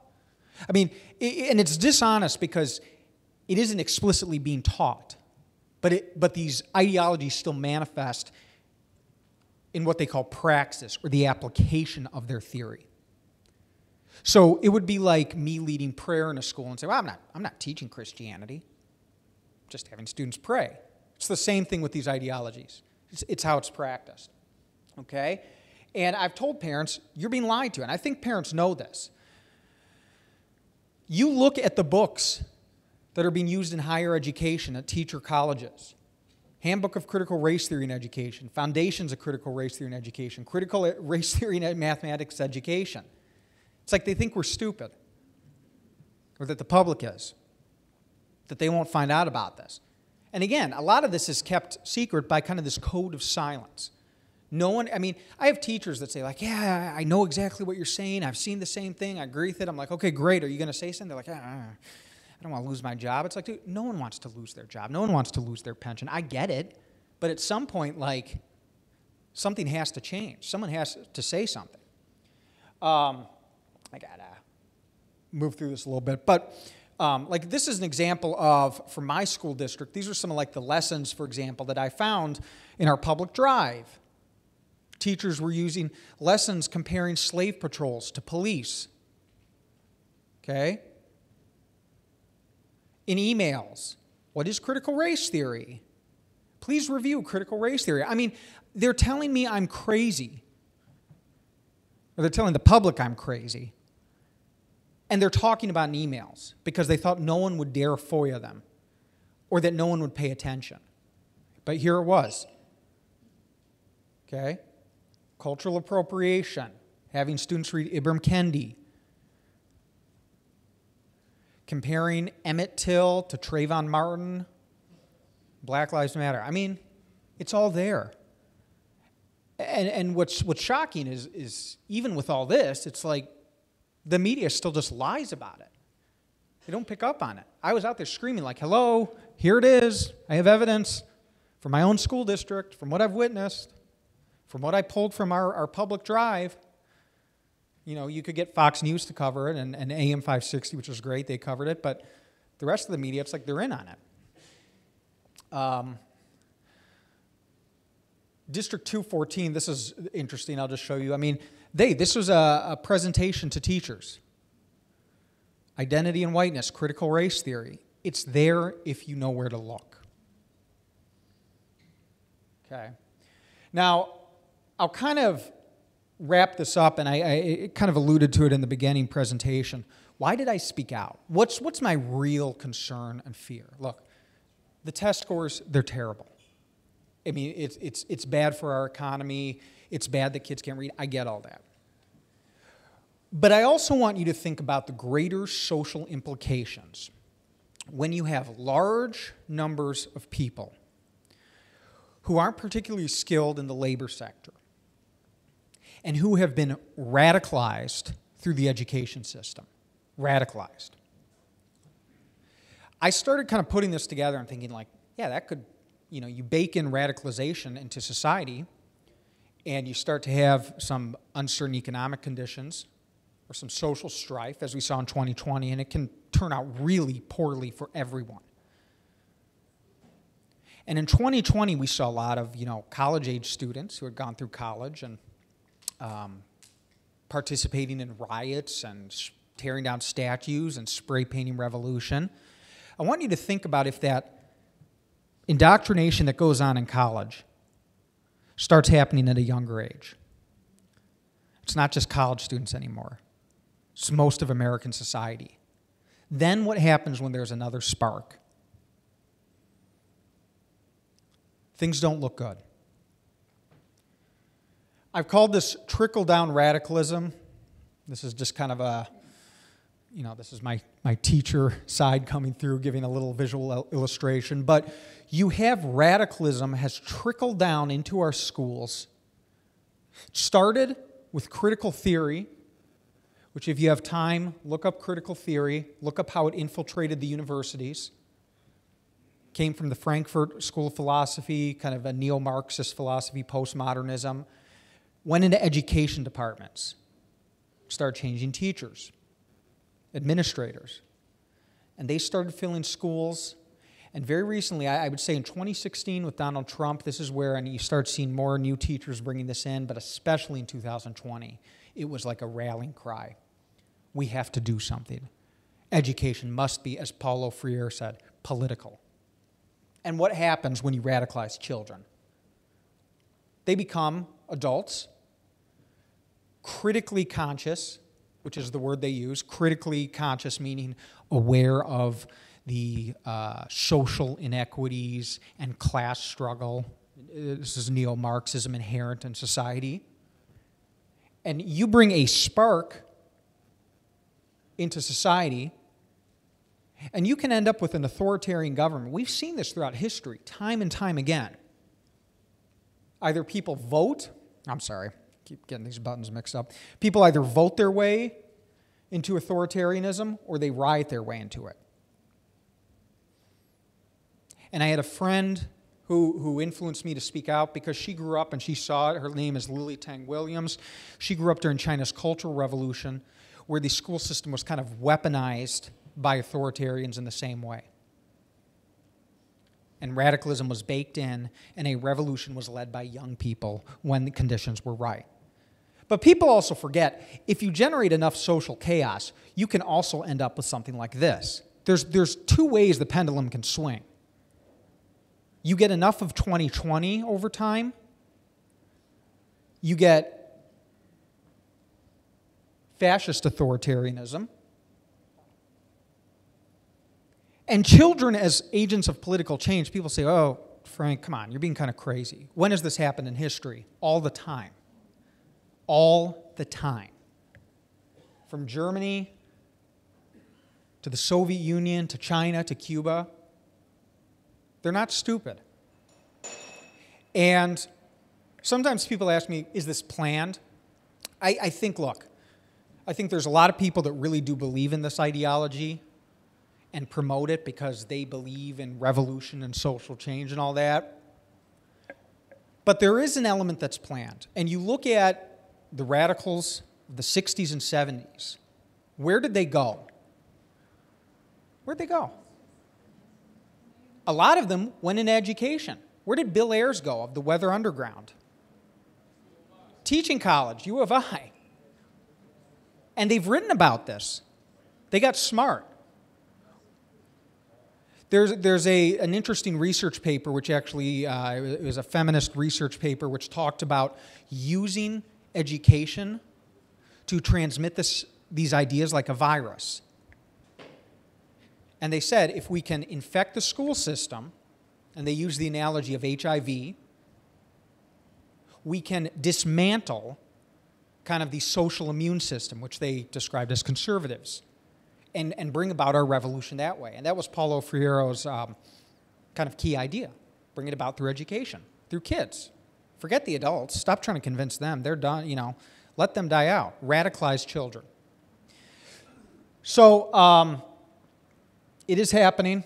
I mean, and it's dishonest because it isn't explicitly being taught. But these ideologies still manifest in what they call praxis, or the application of their theory. So it would be like me leading prayer in a school and say, I'm not teaching Christianity. I'm just having students pray. It's the same thing with these ideologies. It's how it's practiced. Okay? And I've told parents, you're being lied to, and I think parents know this. You look at the books that are being used in higher education at teacher colleges. Handbook of Critical Race Theory in Education, Foundations of Critical Race Theory in Education, Critical Race Theory in Mathematics Education. It's like they think we're stupid, or that the public is, that they won't find out about this. And again, a lot of this is kept secret by kind of this code of silence. I have teachers that say like, yeah, I know exactly what you're saying, I've seen the same thing, I agree with it. I'm like, okay, great, are you going to say something? They're like, I don't want to lose my job. It's like, dude, no one wants to lose their job. No one wants to lose their pension. I get it. But at some point, like, something has to change. Someone has to say something. I got to move through this a little bit. But, like, this is an example of, for my school district, these are some of, like, the lessons, for example, that I found in our public drive. Teachers were using lessons comparing slave patrols to police. Okay? In emails, what is critical race theory? Please review critical race theory. I mean, they're telling me I'm crazy. Or they're telling the public I'm crazy. And they're talking about in emails because they thought no one would dare FOIA them or that no one would pay attention. But here it was. Okay? Cultural appropriation, having students read Ibram Kendi, comparing Emmett Till to Trayvon Martin, Black Lives Matter. I mean, it's all there. And what's shocking is even with all this, it's like the media still just lies about it. They don't pick up on it. I was out there screaming like, hello, here it is. I have evidence from my own school district, from what I've witnessed, from what I pulled from our public drive. You could get Fox News to cover it, and AM 560, which was great, they covered it, but the rest of the media, it's like they're in on it. District 214, this is interesting, I'll just show you. I mean, this was a presentation to teachers. Identity and whiteness, critical race theory. It's there if you know where to look. Okay. Now, I'll kind of wrap this up, and I kind of alluded to it in the beginning presentation. Why did I speak out? What's my real concern and fear? Look, the test scores, they're terrible. I mean, it's bad for our economy. It's bad that kids can't read. I get all that. But I also want you to think about the greater social implications. When you have large numbers of people who aren't particularly skilled in the labor sector and who have been radicalized through the education system, radicalized. I started kind of putting this together and thinking like, yeah, that could, you bake in radicalization into society and you start to have some uncertain economic conditions or some social strife, as we saw in 2020, and it can turn out really poorly for everyone. And in 2020, we saw a lot of, college-age students who had gone through college and participating in riots and tearing down statues and spray painting revolution. I want you to think about if that indoctrination that goes on in college starts happening at a younger age. It's not just college students anymore. It's most of American society. Then what happens when there's another spark? Things don't look good. I've called this trickle-down radicalism. This is just kind of a, this is my teacher side coming through, giving a little visual illustration. But you have radicalism has trickled down into our schools. It started with critical theory, which if you have time, look up critical theory, look up how it infiltrated the universities. Came from the Frankfurt School of Philosophy, kind of a neo-Marxist philosophy, postmodernism. Went into education departments. Started changing teachers, administrators. And they started filling schools. And very recently, I would say in 2016 with Donald Trump, this is where you start seeing more new teachers bringing this in, but especially in 2020, it was like a rallying cry. We have to do something. Education must be, as Paulo Freire said, political. And what happens when you radicalize children? They become adults, critically conscious, which is the word they use, critically conscious meaning aware of the social inequities and class struggle. This is neo-Marxism inherent in society. And you bring a spark into society, and you can end up with an authoritarian government. We've seen this throughout history, time and time again. Either people vote, keep getting these buttons mixed up. People either vote their way into authoritarianism or they riot their way into it. And I had a friend who influenced me to speak out because she grew up and she saw it. Her name is Lily Tang Williams. She grew up during China's Cultural Revolution, where the school system was kind of weaponized by authoritarians in the same way. And radicalism was baked in, and a revolution was led by young people when the conditions were right. But people also forget, if you generate enough social chaos, you can also end up with something like this. There's two ways the pendulum can swing. You get enough of 2020 over time, you get fascist authoritarianism, and children as agents of political change. People say, oh, Frank, come on, you're being kind of crazy. When has this happened in history? All the time. All the time. From Germany to the Soviet Union to China to Cuba. They're not stupid. And sometimes people ask me, is this planned? I think there's a lot of people that really do believe in this ideology and promote it because they believe in revolution and social change and all that. But there is an element that's planned. And you look at the radicals of the 60s and 70s. Where did they go? Where'd they go? A lot of them went into education. Where did Bill Ayers go of the Weather Underground? Teaching college, U of I. And they've written about this. They got smart. There's an interesting research paper, which actually it was a feminist research paper, which talked about using education to transmit these ideas like a virus. And they said if we can infect the school system, and they use the analogy of HIV, we can dismantle kind of the social immune system, which they described as conservatives, and bring about our revolution that way. And that was Paulo Freire's kind of key idea. Bring it about through education, through kids. Forget the adults. Stop trying to convince them. They're done, you know. Let them die out. Radicalize children. So it is happening.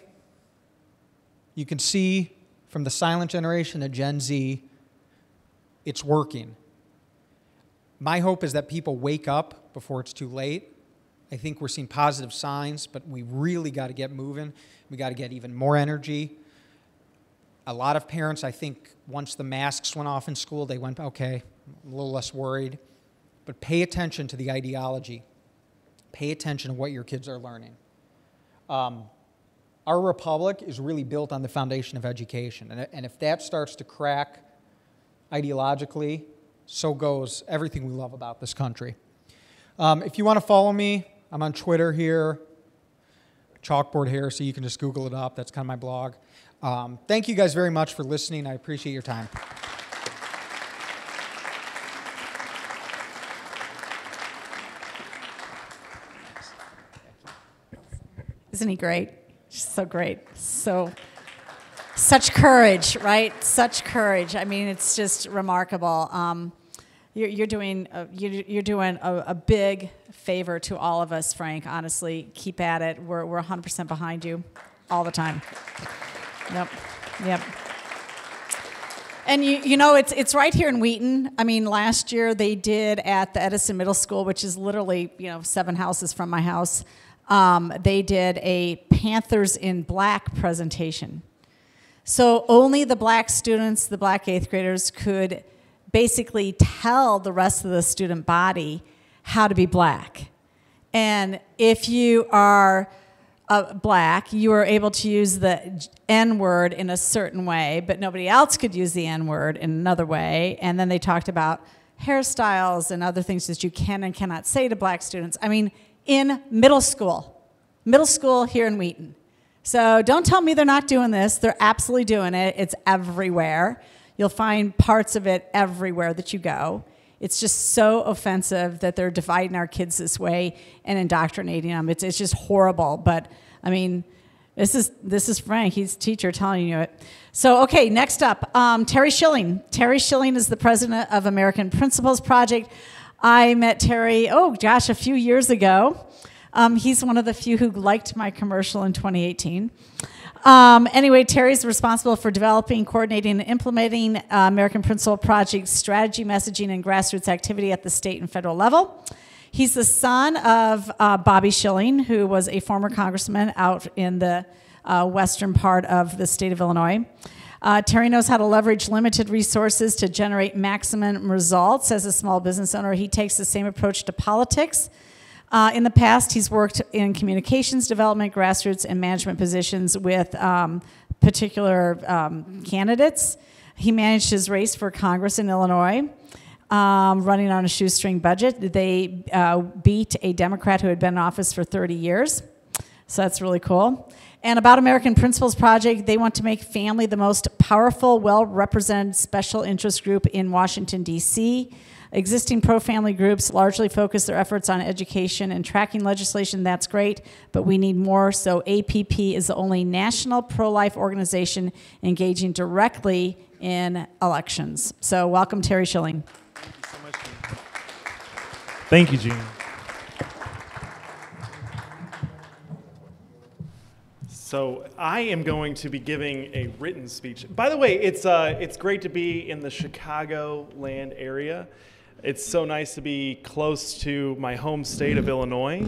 You can see from the silent generation to Gen Z, it's working. My hope is that people wake up before it's too late. I think we're seeing positive signs, but we really got to get moving. We got to get even more energy. A lot of parents, I think, once the masks went off in school, they went, okay, I'm a little less worried. But pay attention to the ideology. Pay attention to what your kids are learning. Our republic is really built on the foundation of education. And if that starts to crack ideologically, so goes everything we love about this country. If you want to follow me, I'm on Twitter here, Chalkboard Heresy. You can just Google it up. That's kind of my blog. Thank you guys very much for listening. I appreciate your time. Isn't he great? So great. Such courage, right? Such courage. I mean, it's just remarkable. You're doing a big favor to all of us, Frank. Honestly, keep at it. We're 100% behind you, all the time. Yep. And you know, it's right here in Wheaton. I mean, last year they did at the Edison Middle School, which is literally 7 houses from my house. They did a Panthers in Black presentation. So only the black students, the black 8th graders, could basically tell the rest of the student body how to be black. And if you are black, you were able to use the N-word in a certain way, but nobody else could use the N-word in another way. And then they talked about hairstyles and other things that you can and cannot say to black students. I mean, in middle school here in Wheaton. So don't tell me they're not doing this. They're absolutely doing it. It's everywhere. You'll find parts of it everywhere that you go. It's just so offensive that they're dividing our kids this way and indoctrinating them. It's just horrible. But I mean, this is Frank. He's a teacher telling you it. So okay, next up, Terry Schilling. Terry Schilling is the president of American Principles Project. I met Terry, a few years ago. He's one of the few who liked my commercial in 2018. Anyway, Terry's responsible for developing, coordinating, and implementing American Principle Project strategy, messaging, and grassroots activity at the state and federal level. He's the son of Bobby Schilling, who was a former congressman out in the western part of the state of Illinois. Terry knows how to leverage limited resources to generate maximum results. As a small business owner, he takes the same approach to politics. In the past, he's worked in communications development, grassroots, and management positions with particular candidates. He managed his race for Congress in Illinois, running on a shoestring budget. They beat a Democrat who had been in office for 30 years. So that's really cool. And about American Principles Project, they want to make family the most powerful, well-represented special interest group in Washington, D.C. Existing pro-family groups largely focus their efforts on education and tracking legislation. That's great, but we need more. So APP is the only national pro-life organization engaging directly in elections. So welcome, Terry Schilling. Thank you so much, Jeanne. Thank you, Jeanne. So I am going to be giving a written speech. By the way, it's great to be in the Chicagoland area. It's so nice to be close to my home state of Illinois.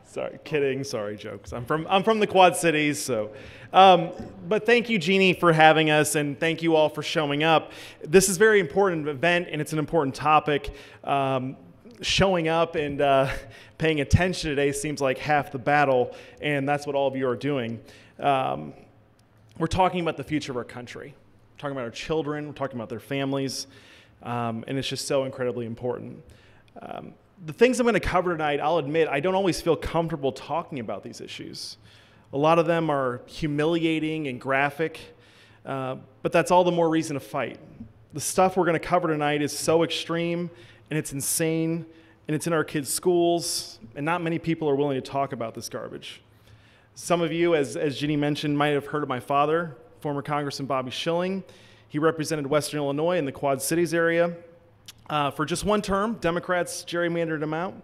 Sorry, kidding. Sorry, jokes. I'm from the Quad Cities, so. But thank you, Jeannie, for having us, and thank you all for showing up. This is a very important event, and it's an important topic. Showing up and paying attention today seems like half the battle, and that's what all of you are doing. We're talking about the future of our country. We're talking about our children. We're talking about their families, and it's just so incredibly important. The things I'm going to cover tonight, I'll admit, I don't always feel comfortable talking about these issues. A lot of them are humiliating and graphic, but that's all the more reason to fight. The stuff we're going to cover tonight is so extreme, and it's insane, and it's in our kids' schools, and not many people are willing to talk about this garbage. Some of you, as Jeanne mentioned, might have heard of my father, former Congressman Bobby Schilling. He represented Western Illinois in the Quad Cities area. For just one term, Democrats gerrymandered him out.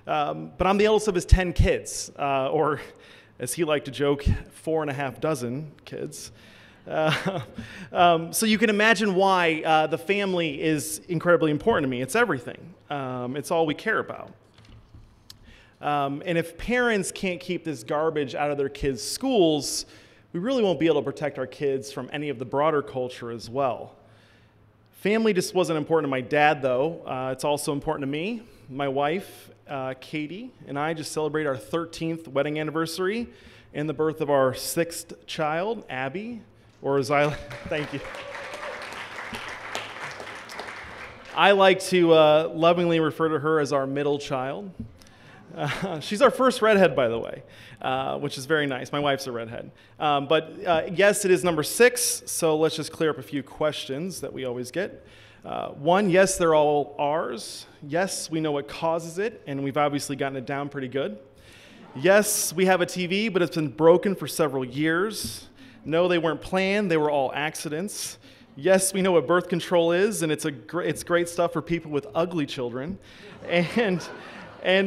But I'm the eldest of his 10 kids, or as he liked to joke, 4.5 dozen kids. So you can imagine why the family is incredibly important to me. It's everything. It's all we care about. And if parents can't keep this garbage out of their kids' schools, we really won't be able to protect our kids from any of the broader culture as well. Family just wasn't important to my dad, though. It's also important to me. My wife, Katie, and I just celebrated our 13th wedding anniversary and the birth of our 6th child, Abby, or as I, thank you. I like to lovingly refer to her as our middle child. She's our first redhead, by the way, which is very nice. My wife's a redhead. But yes, it is number 6, so let's just clear up a few questions that we always get. One, yes, they're all ours. Yes, we know what causes it, and we've obviously gotten it down pretty good. Yes, we have a TV, but it's been broken for several years. No, they weren't planned. They were all accidents. Yes, we know what birth control is, and it's great stuff for people with ugly children. And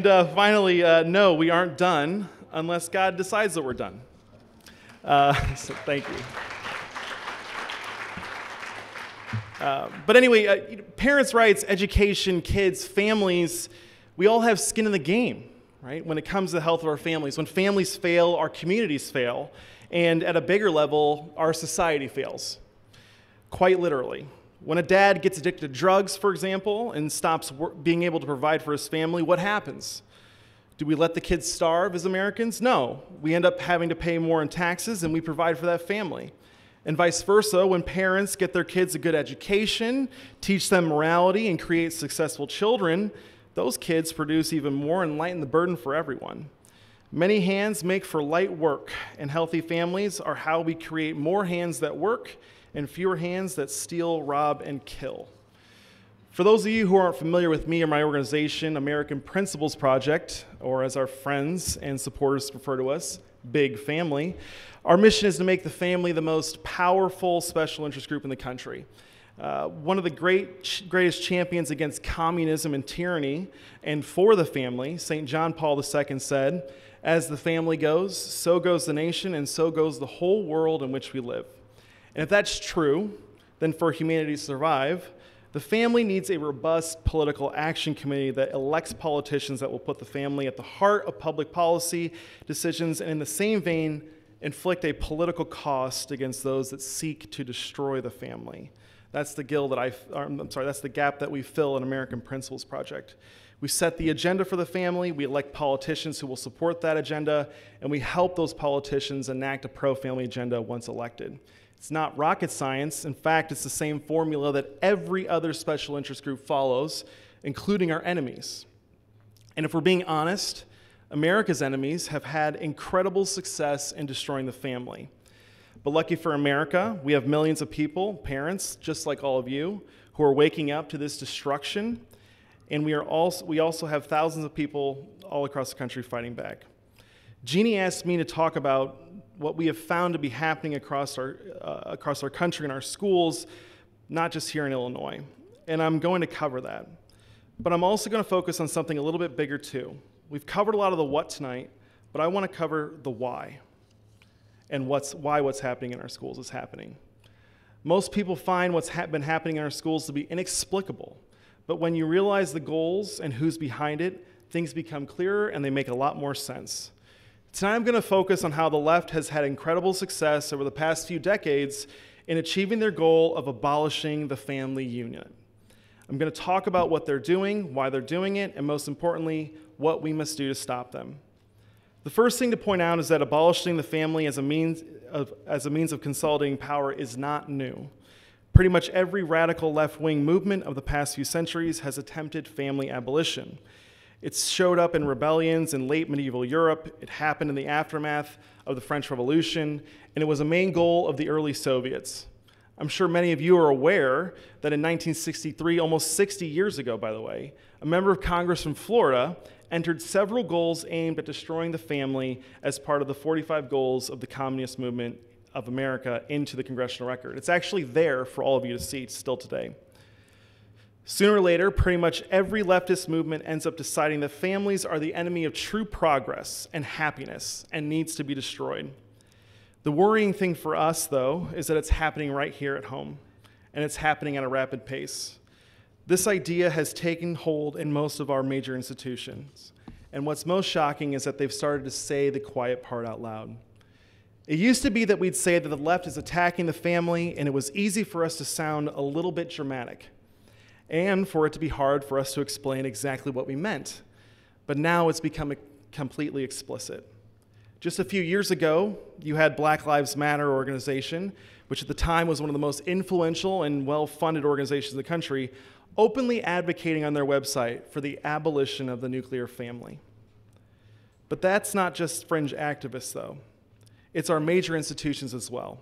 finally, no, we aren't done unless God decides that we're done. So thank you. But anyway, parents' rights, education, kids, families, we all have skin in the game, right? When it comes to the health of our families. When families fail, our communities fail. And at a bigger level, our society fails. Quite literally. When a dad gets addicted to drugs, for example, and stops being able to provide for his family, what happens? Do we let the kids starve as Americans? No. We end up having to pay more in taxes, and we provide for that family. And vice versa, when parents get their kids a good education, teach them morality, and create successful children, those kids produce even more and lighten the burden for everyone. Many hands make for light work, and healthy families are how we create more hands that work and fewer hands that steal, rob, and kill. For those of you who aren't familiar with me or my organization, American Principles Project, or as our friends and supporters refer to us, Big Family, our mission is to make the family the most powerful special interest group in the country. One of the greatest champions against communism and tyranny and for the family, St. John Paul II said, "As the family goes, so goes the nation, and so goes the whole world in which we live." And if that's true, then for humanity to survive, the family needs a robust political action committee that elects politicians that will put the family at the heart of public policy decisions, and in the same vein, inflict a political cost against those that seek to destroy the family. That's the that's the gap that we fill in American Principles Project. We set the agenda for the family, we elect politicians who will support that agenda, and we help those politicians enact a pro-family agenda once elected. It's not rocket science. In fact, it's the same formula that every other special interest group follows, including our enemies. And if we're being honest, America's enemies have had incredible success in destroying the family. But lucky for America, we have millions of people, parents, just like all of you, who are waking up to this destruction. And we also have thousands of people all across the country fighting back. Jeanne asked me to talk about what we have found to be happening across our country and our schools, not just here in Illinois. And I'm going to cover that. But I'm also going to focus on something a little bit bigger too. We've covered a lot of the what tonight, but I want to cover the why. And why what's happening in our schools is happening. Most people find what's been happening in our schools to be inexplicable. But when you realize the goals and who's behind it, things become clearer and they make a lot more sense. Tonight I'm going to focus on how the left has had incredible success over the past few decades in achieving their goal of abolishing the family unit. I'm going to talk about what they're doing, why they're doing it, and most importantly, what we must do to stop them. The first thing to point out is that abolishing the family as a means of consolidating power is not new. Pretty much every radical left-wing movement of the past few centuries has attempted family abolition. It's showed up in rebellions in late medieval Europe, it happened in the aftermath of the French Revolution, and it was a main goal of the early Soviets. I'm sure many of you are aware that in 1963, almost 60 years ago, by the way, a member of Congress from Florida entered several goals aimed at destroying the family as part of the 45 goals of the Communist Movement of America into the congressional record. It's actually there for all of you to see still today. Sooner or later, pretty much every leftist movement ends up deciding that families are the enemy of true progress and happiness and needs to be destroyed. The worrying thing for us, though, is that it's happening right here at home, and it's happening at a rapid pace. This idea has taken hold in most of our major institutions, and what's most shocking is that they've started to say the quiet part out loud. It used to be that we'd say that the left is attacking the family, and it was easy for us to sound a little bit dramatic, and for it to be hard for us to explain exactly what we meant. But now it's become completely explicit. Just a few years ago, you had Black Lives Matter organization, which at the time was one of the most influential and well-funded organizations in the country, openly advocating on their website for the abolition of the nuclear family. But that's not just fringe activists, though. It's our major institutions as well.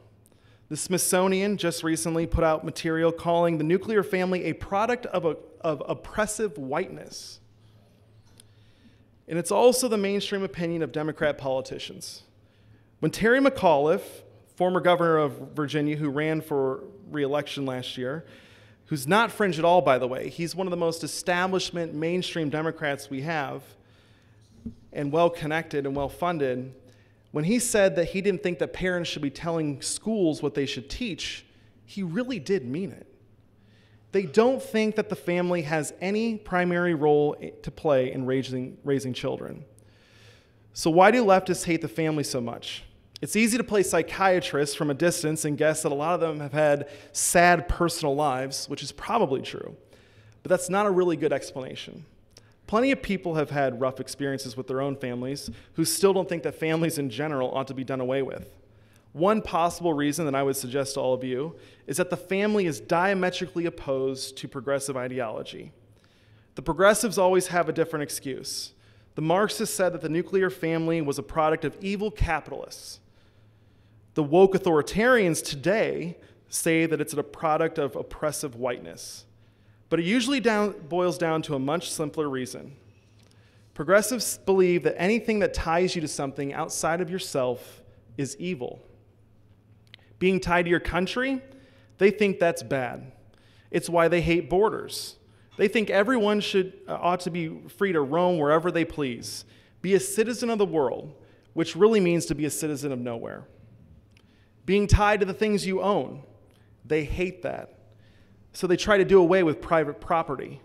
The Smithsonian just recently put out material calling the nuclear family a product of oppressive whiteness. And it's also the mainstream opinion of Democrat politicians. When Terry McAuliffe, former governor of Virginia who ran for re-election last year, who's not fringe at all, by the way, he's one of the most establishment mainstream Democrats we have, and well-connected and well-funded, when he said that he didn't think that parents should be telling schools what they should teach, he really did mean it. They don't think that the family has any primary role to play in raising children. So why do leftists hate the family so much? It's easy to play psychiatrists from a distance and guess that a lot of them have had sad personal lives, which is probably true, but that's not a really good explanation. Plenty of people have had rough experiences with their own families who still don't think that families in general ought to be done away with. One possible reason that I would suggest to all of you is that the family is diametrically opposed to progressive ideology. The progressives always have a different excuse. The Marxists said that the nuclear family was a product of evil capitalists. The woke authoritarians today say that it's a product of oppressive whiteness. But it usually boils down to a much simpler reason. Progressives believe that anything that ties you to something outside of yourself is evil. Being tied to your country, they think that's bad. It's why they hate borders. They think everyone ought to be free to roam wherever they please, be a citizen of the world, which really means to be a citizen of nowhere. Being tied to the things you own, they hate that. So they try to do away with private property.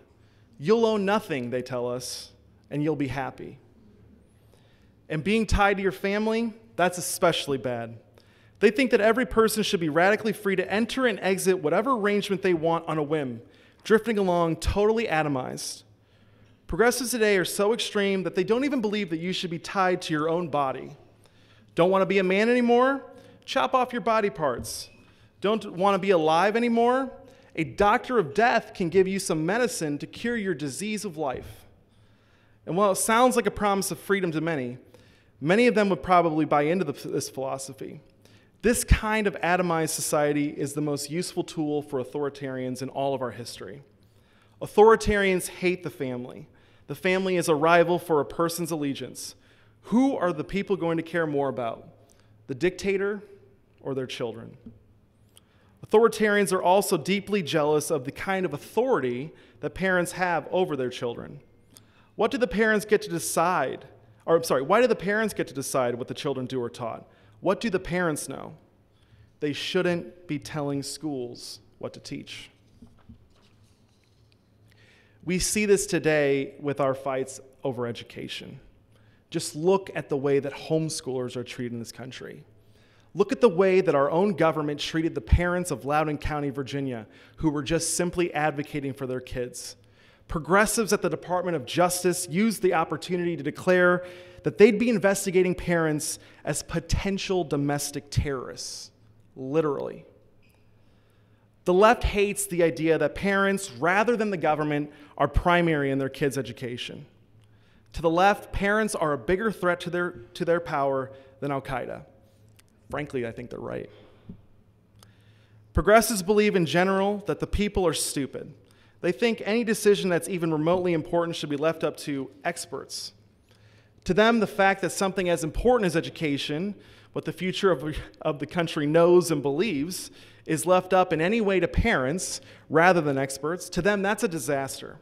You'll own nothing, they tell us, and you'll be happy. And being tied to your family, that's especially bad. They think that every person should be radically free to enter and exit whatever arrangement they want on a whim, drifting along totally atomized. Progressives today are so extreme that they don't even believe that you should be tied to your own body. Don't want to be a man anymore? Chop off your body parts. Don't want to be alive anymore? A doctor of death can give you some medicine to cure your disease of life. And while it sounds like a promise of freedom to many, many of them would probably buy into this philosophy. This kind of atomized society is the most useful tool for authoritarians in all of our history. Authoritarians hate the family. The family is a rival for a person's allegiance. Who are the people going to care more about? The dictator or their children? Authoritarians are also deeply jealous of the kind of authority that parents have over their children. What do the parents get to decide? Why do the parents get to decide what the children do or taught? What do the parents know? They shouldn't be telling schools what to teach. We see this today with our fights over education. Just look at the way that homeschoolers are treated in this country. Look at the way that our own government treated the parents of Loudoun County, Virginia, who were just simply advocating for their kids. Progressives at the Department of Justice used the opportunity to declare that they'd be investigating parents as potential domestic terrorists, literally. The left hates the idea that parents, rather than the government, are primary in their kids' education. To the left, parents are a bigger threat to their power than Al-Qaeda. Frankly, I think they're right. Progressives believe in general that the people are stupid. They think any decision that's even remotely important should be left up to experts. To them, the fact that something as important as education, what the future of the country knows and believes, is left up in any way to parents rather than experts, to them that's a disaster.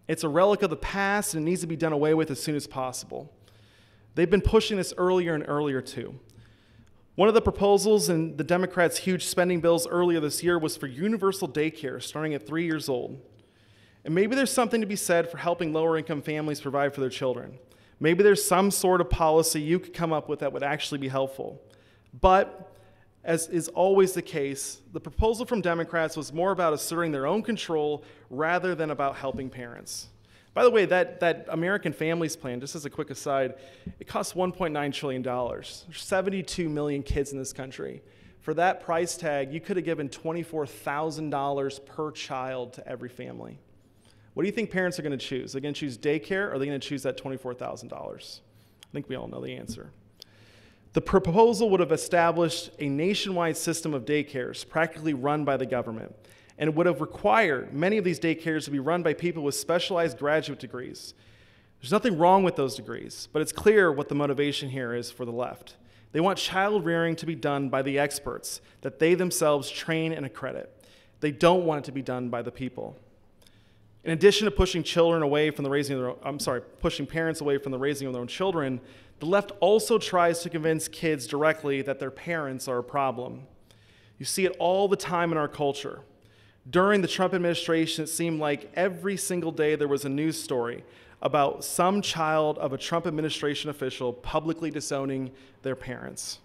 It's a relic of the past and it needs to be done away with as soon as possible. They've been pushing this earlier and earlier too. One of the proposals in the Democrats' huge spending bills earlier this year was for universal daycare starting at 3 years old. And maybe there's something to be said for helping lower-income families provide for their children. Maybe there's some sort of policy you could come up with that would actually be helpful. But, as is always the case, the proposal from Democrats was more about asserting their own control rather than about helping parents. By the way, that American Families Plan, just as a quick aside, it costs $1.9 trillion. There's 72 million kids in this country. For that price tag, you could have given $24,000 per child to every family. What do you think parents are going to choose? Are they going to choose daycare, or are they going to choose that $24,000? I think we all know the answer. The proposal would have established a nationwide system of daycares practically run by the government, and it would have required many of these daycares to be run by people with specialized graduate degrees. There's nothing wrong with those degrees, but it's clear what the motivation here is for the left. They want child rearing to be done by the experts that they themselves train and accredit. They don't want it to be done by the people. In addition to pushing children away from the raising of their own, pushing parents away from the raising of their own children, the left also tries to convince kids directly that their parents are a problem. You see it all the time in our culture. During the Trump administration, it seemed like every single day there was a news story about some child of a Trump administration official publicly disowning their parents.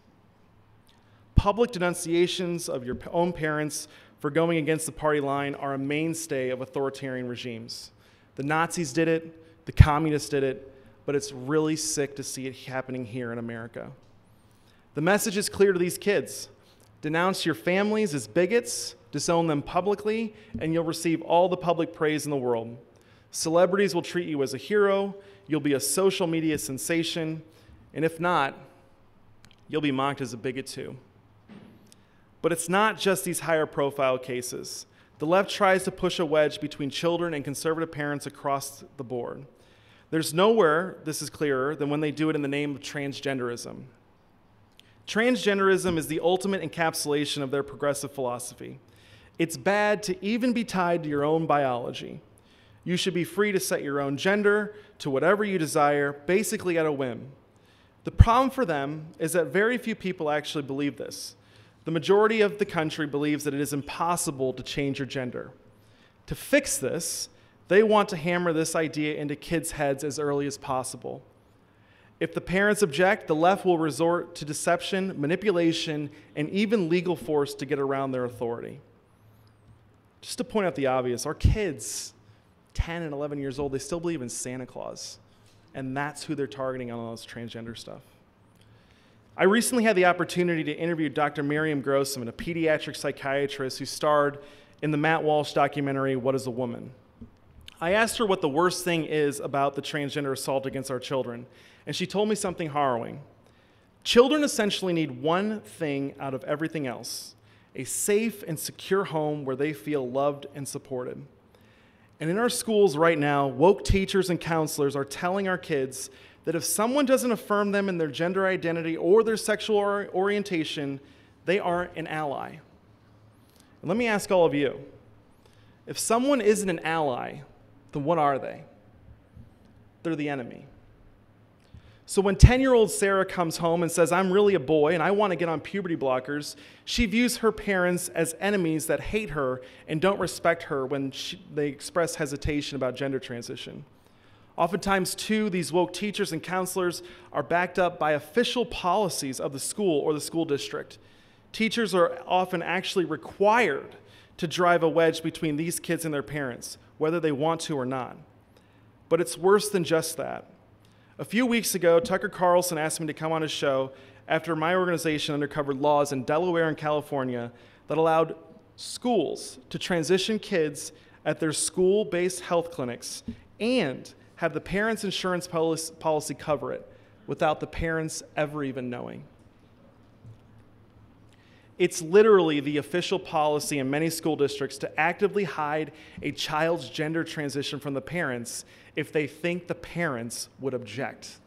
Public denunciations of your own parents for going against the party line are a mainstay of authoritarian regimes. The Nazis did it, the communists did it, but it's really sick to see it happening here in America. The message is clear to these kids. Denounce your families as bigots, disown them publicly, and you'll receive all the public praise in the world. Celebrities will treat you as a hero, you'll be a social media sensation, and if not, you'll be mocked as a bigot too. But it's not just these higher profile cases. The left tries to push a wedge between children and conservative parents across the board. There's nowhere this is clearer than when they do it in the name of transgenderism. Transgenderism is the ultimate encapsulation of their progressive philosophy. It's bad to even be tied to your own biology. You should be free to set your own gender to whatever you desire, basically at a whim. The problem for them is that very few people actually believe this. The majority of the country believes that it is impossible to change your gender. To fix this, they want to hammer this idea into kids' heads as early as possible. If the parents object, the left will resort to deception, manipulation, and even legal force to get around their authority. Just to point out the obvious, our kids, 10 and 11 years old, they still believe in Santa Claus, and that's who they're targeting on all this transgender stuff. I recently had the opportunity to interview Dr. Miriam Grossman, a pediatric psychiatrist who starred in the Matt Walsh documentary, What is a Woman? I asked her what the worst thing is about the transgender assault against our children, and she told me something harrowing. Children essentially need one thing out of everything else, a safe and secure home where they feel loved and supported. And in our schools right now, woke teachers and counselors are telling our kids that if someone doesn't affirm them in their gender identity or their sexual orientation, they aren't an ally. And let me ask all of you, if someone isn't an ally, then what are they? They're the enemy. So when 10-year-old Sarah comes home and says, I'm really a boy and I want to get on puberty blockers, she views her parents as enemies that hate her and don't respect her when they express hesitation about gender transition. Oftentimes, too, these woke teachers and counselors are backed up by official policies of the school or the school district. Teachers are often actually required to drive a wedge between these kids and their parents, whether they want to or not. But it's worse than just that. A few weeks ago, Tucker Carlson asked me to come on his show after my organization uncovered laws in Delaware and California that allowed schools to transition kids at their school-based health clinics and have the parents' insurance policy cover it without the parents ever even knowing. It's literally the official policy in many school districts to actively hide a child's gender transition from the parents if they think the parents would object.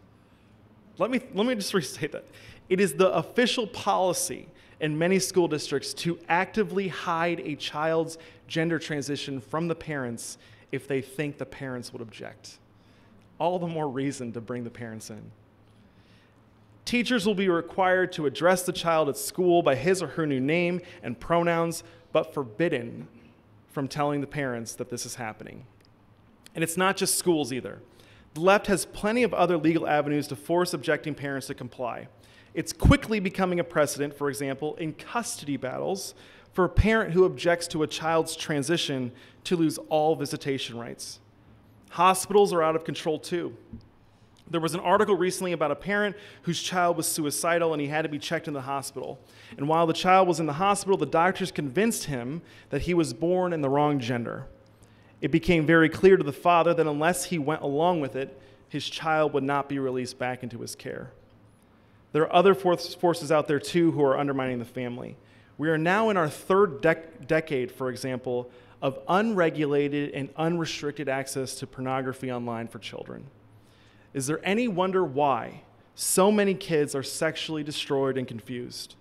Let me just restate that. It is the official policy in many school districts to actively hide a child's gender transition from the parents if they think the parents would object. All the more reason to bring the parents in. Teachers will be required to address the child at school by his or her new name and pronouns, but forbidden from telling the parents that this is happening. And it's not just schools either. The left has plenty of other legal avenues to force objecting parents to comply. It's quickly becoming a precedent, for example, in custody battles for a parent who objects to a child's transition to lose all visitation rights. Hospitals are out of control too. There was an article recently about a parent whose child was suicidal and he had to be checked in the hospital. And while the child was in the hospital, the doctors convinced him that he was born in the wrong gender. It became very clear to the father that unless he went along with it, his child would not be released back into his care. There are other forces out there too who are undermining the family. We are now in our third decade, for example, of unregulated and unrestricted access to pornography online for children. Is there any wonder why so many kids are sexually destroyed and confused?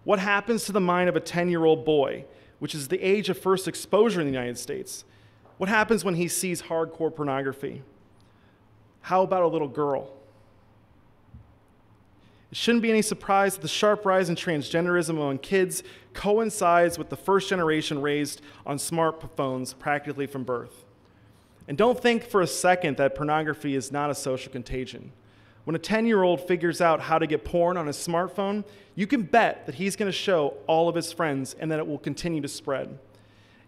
What happens to the mind of a 10-year-old boy, which is the age of first exposure in the United States? What happens when he sees hardcore pornography? How about a little girl? It shouldn't be any surprise that the sharp rise in transgenderism among kids coincides with the first generation raised on smartphones practically from birth. And don't think for a second that pornography is not a social contagion. When a 10-year-old figures out how to get porn on his smartphone, you can bet that he's going to show all of his friends and that it will continue to spread.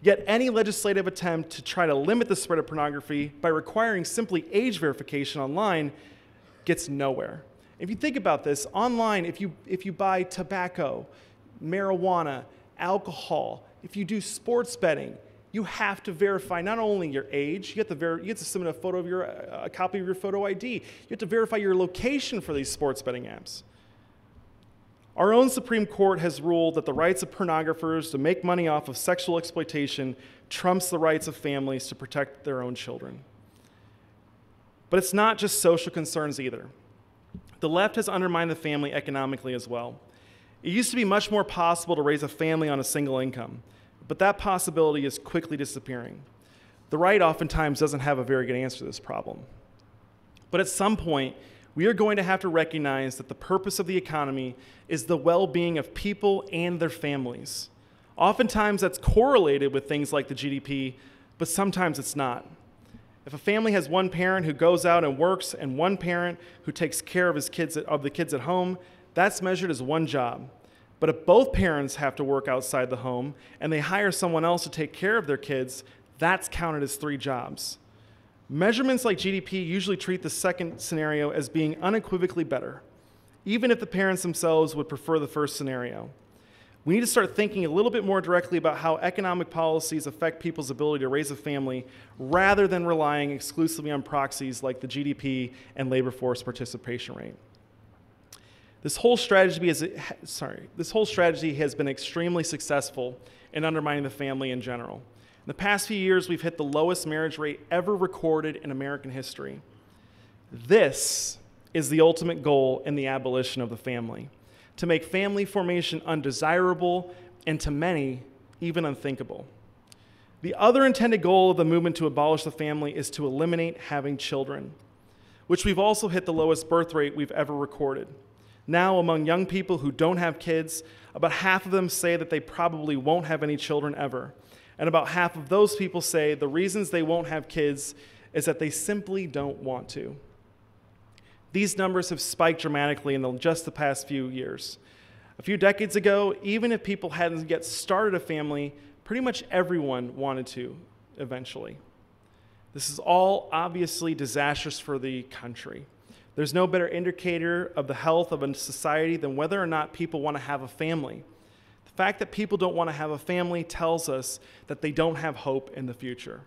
Yet any legislative attempt to try to limit the spread of pornography by requiring simply age verification online gets nowhere. If you think about this, online, if you buy tobacco, marijuana, alcohol, if you do sports betting, you have to verify not only your age, you have to submit a copy of your photo ID. You have to verify your location for these sports betting apps. Our own Supreme Court has ruled that the rights of pornographers to make money off of sexual exploitation trumps the rights of families to protect their own children. But it's not just social concerns either. The left has undermined the family economically as well. It used to be much more possible to raise a family on a single income, but that possibility is quickly disappearing. The right oftentimes doesn't have a very good answer to this problem. But at some point, we are going to have to recognize that the purpose of the economy is the well-being of people and their families. Oftentimes that's correlated with things like the GDP, but sometimes it's not. If a family has one parent who goes out and works and one parent who takes care of the kids at home, that's measured as one job. But if both parents have to work outside the home and they hire someone else to take care of their kids, that's counted as 3 jobs. Measurements like GDP usually treat the second scenario as being unequivocally better, even if the parents themselves would prefer the first scenario. We need to start thinking a little bit more directly about how economic policies affect people's ability to raise a family rather than relying exclusively on proxies like the GDP and labor force participation rate. This whole strategy has been extremely successful in undermining the family in general. In the past few years, we've hit the lowest marriage rate ever recorded in American history. This is the ultimate goal in the abolition of the family: to make family formation undesirable and to many, even unthinkable. The other intended goal of the movement to abolish the family is to eliminate having children, which we've also hit the lowest birth rate we've ever recorded. Now, among young people who don't have kids, about half of them say that they probably won't have any children ever. And about half of those people say the reasons they won't have kids is that they simply don't want to. These numbers have spiked dramatically in just the past few years. A few decades ago, even if people hadn't yet started a family, pretty much everyone wanted to eventually. This is all obviously disastrous for the country. There's no better indicator of the health of a society than whether or not people want to have a family. The fact that people don't want to have a family tells us that they don't have hope in the future.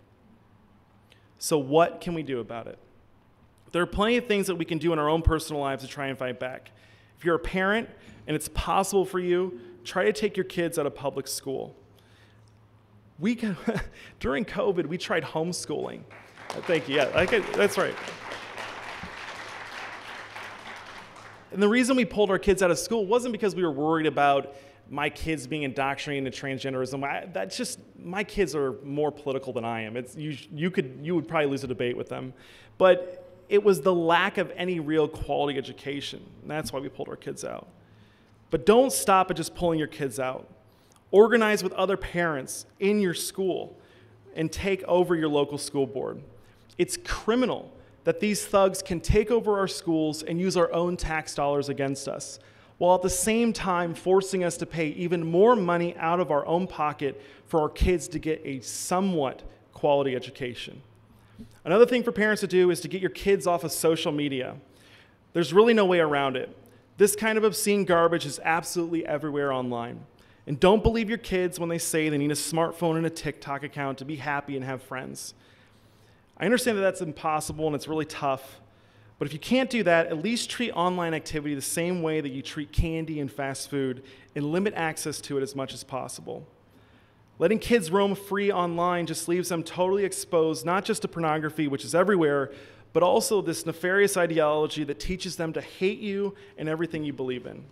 So what can we do about it? There are plenty of things that we can do in our own personal lives to try and fight back. If you're a parent and it's possible for you, try to take your kids out of public school. During COVID, we tried homeschooling. Thank you. Yeah, that's right. And the reason we pulled our kids out of school wasn't because we were worried about my kids being indoctrinated into transgenderism. My kids are more political than I am. You would probably lose a debate with them. But it was the lack of any real quality education. And that's why we pulled our kids out. But don't stop at just pulling your kids out. Organize with other parents in your school and take over your local school board. It's criminal that these thugs can take over our schools and use our own tax dollars against us, while at the same time forcing us to pay even more money out of our own pocket for our kids to get a somewhat quality education. Another thing for parents to do is to get your kids off of social media. There's really no way around it. This kind of obscene garbage is absolutely everywhere online. And don't believe your kids when they say they need a smartphone and a TikTok account to be happy and have friends. I understand that that's impossible and it's really tough, but if you can't do that, at least treat online activity the same way that you treat candy and fast food and limit access to it as much as possible. Letting kids roam free online just leaves them totally exposed, not just to pornography, which is everywhere, but also this nefarious ideology that teaches them to hate you and everything you believe in.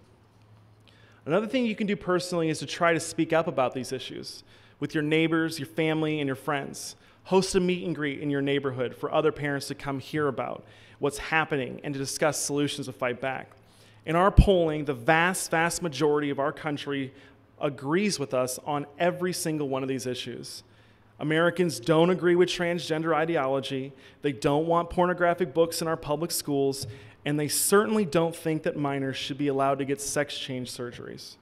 Another thing you can do personally is to try to speak up about these issues with your neighbors, your family, and your friends. Host a meet and greet in your neighborhood for other parents to come hear about what's happening and to discuss solutions to fight back. In our polling, the vast, vast majority of our country agrees with us on every single one of these issues. Americans don't agree with transgender ideology, they don't want pornographic books in our public schools, and they certainly don't think that minors should be allowed to get sex change surgeries.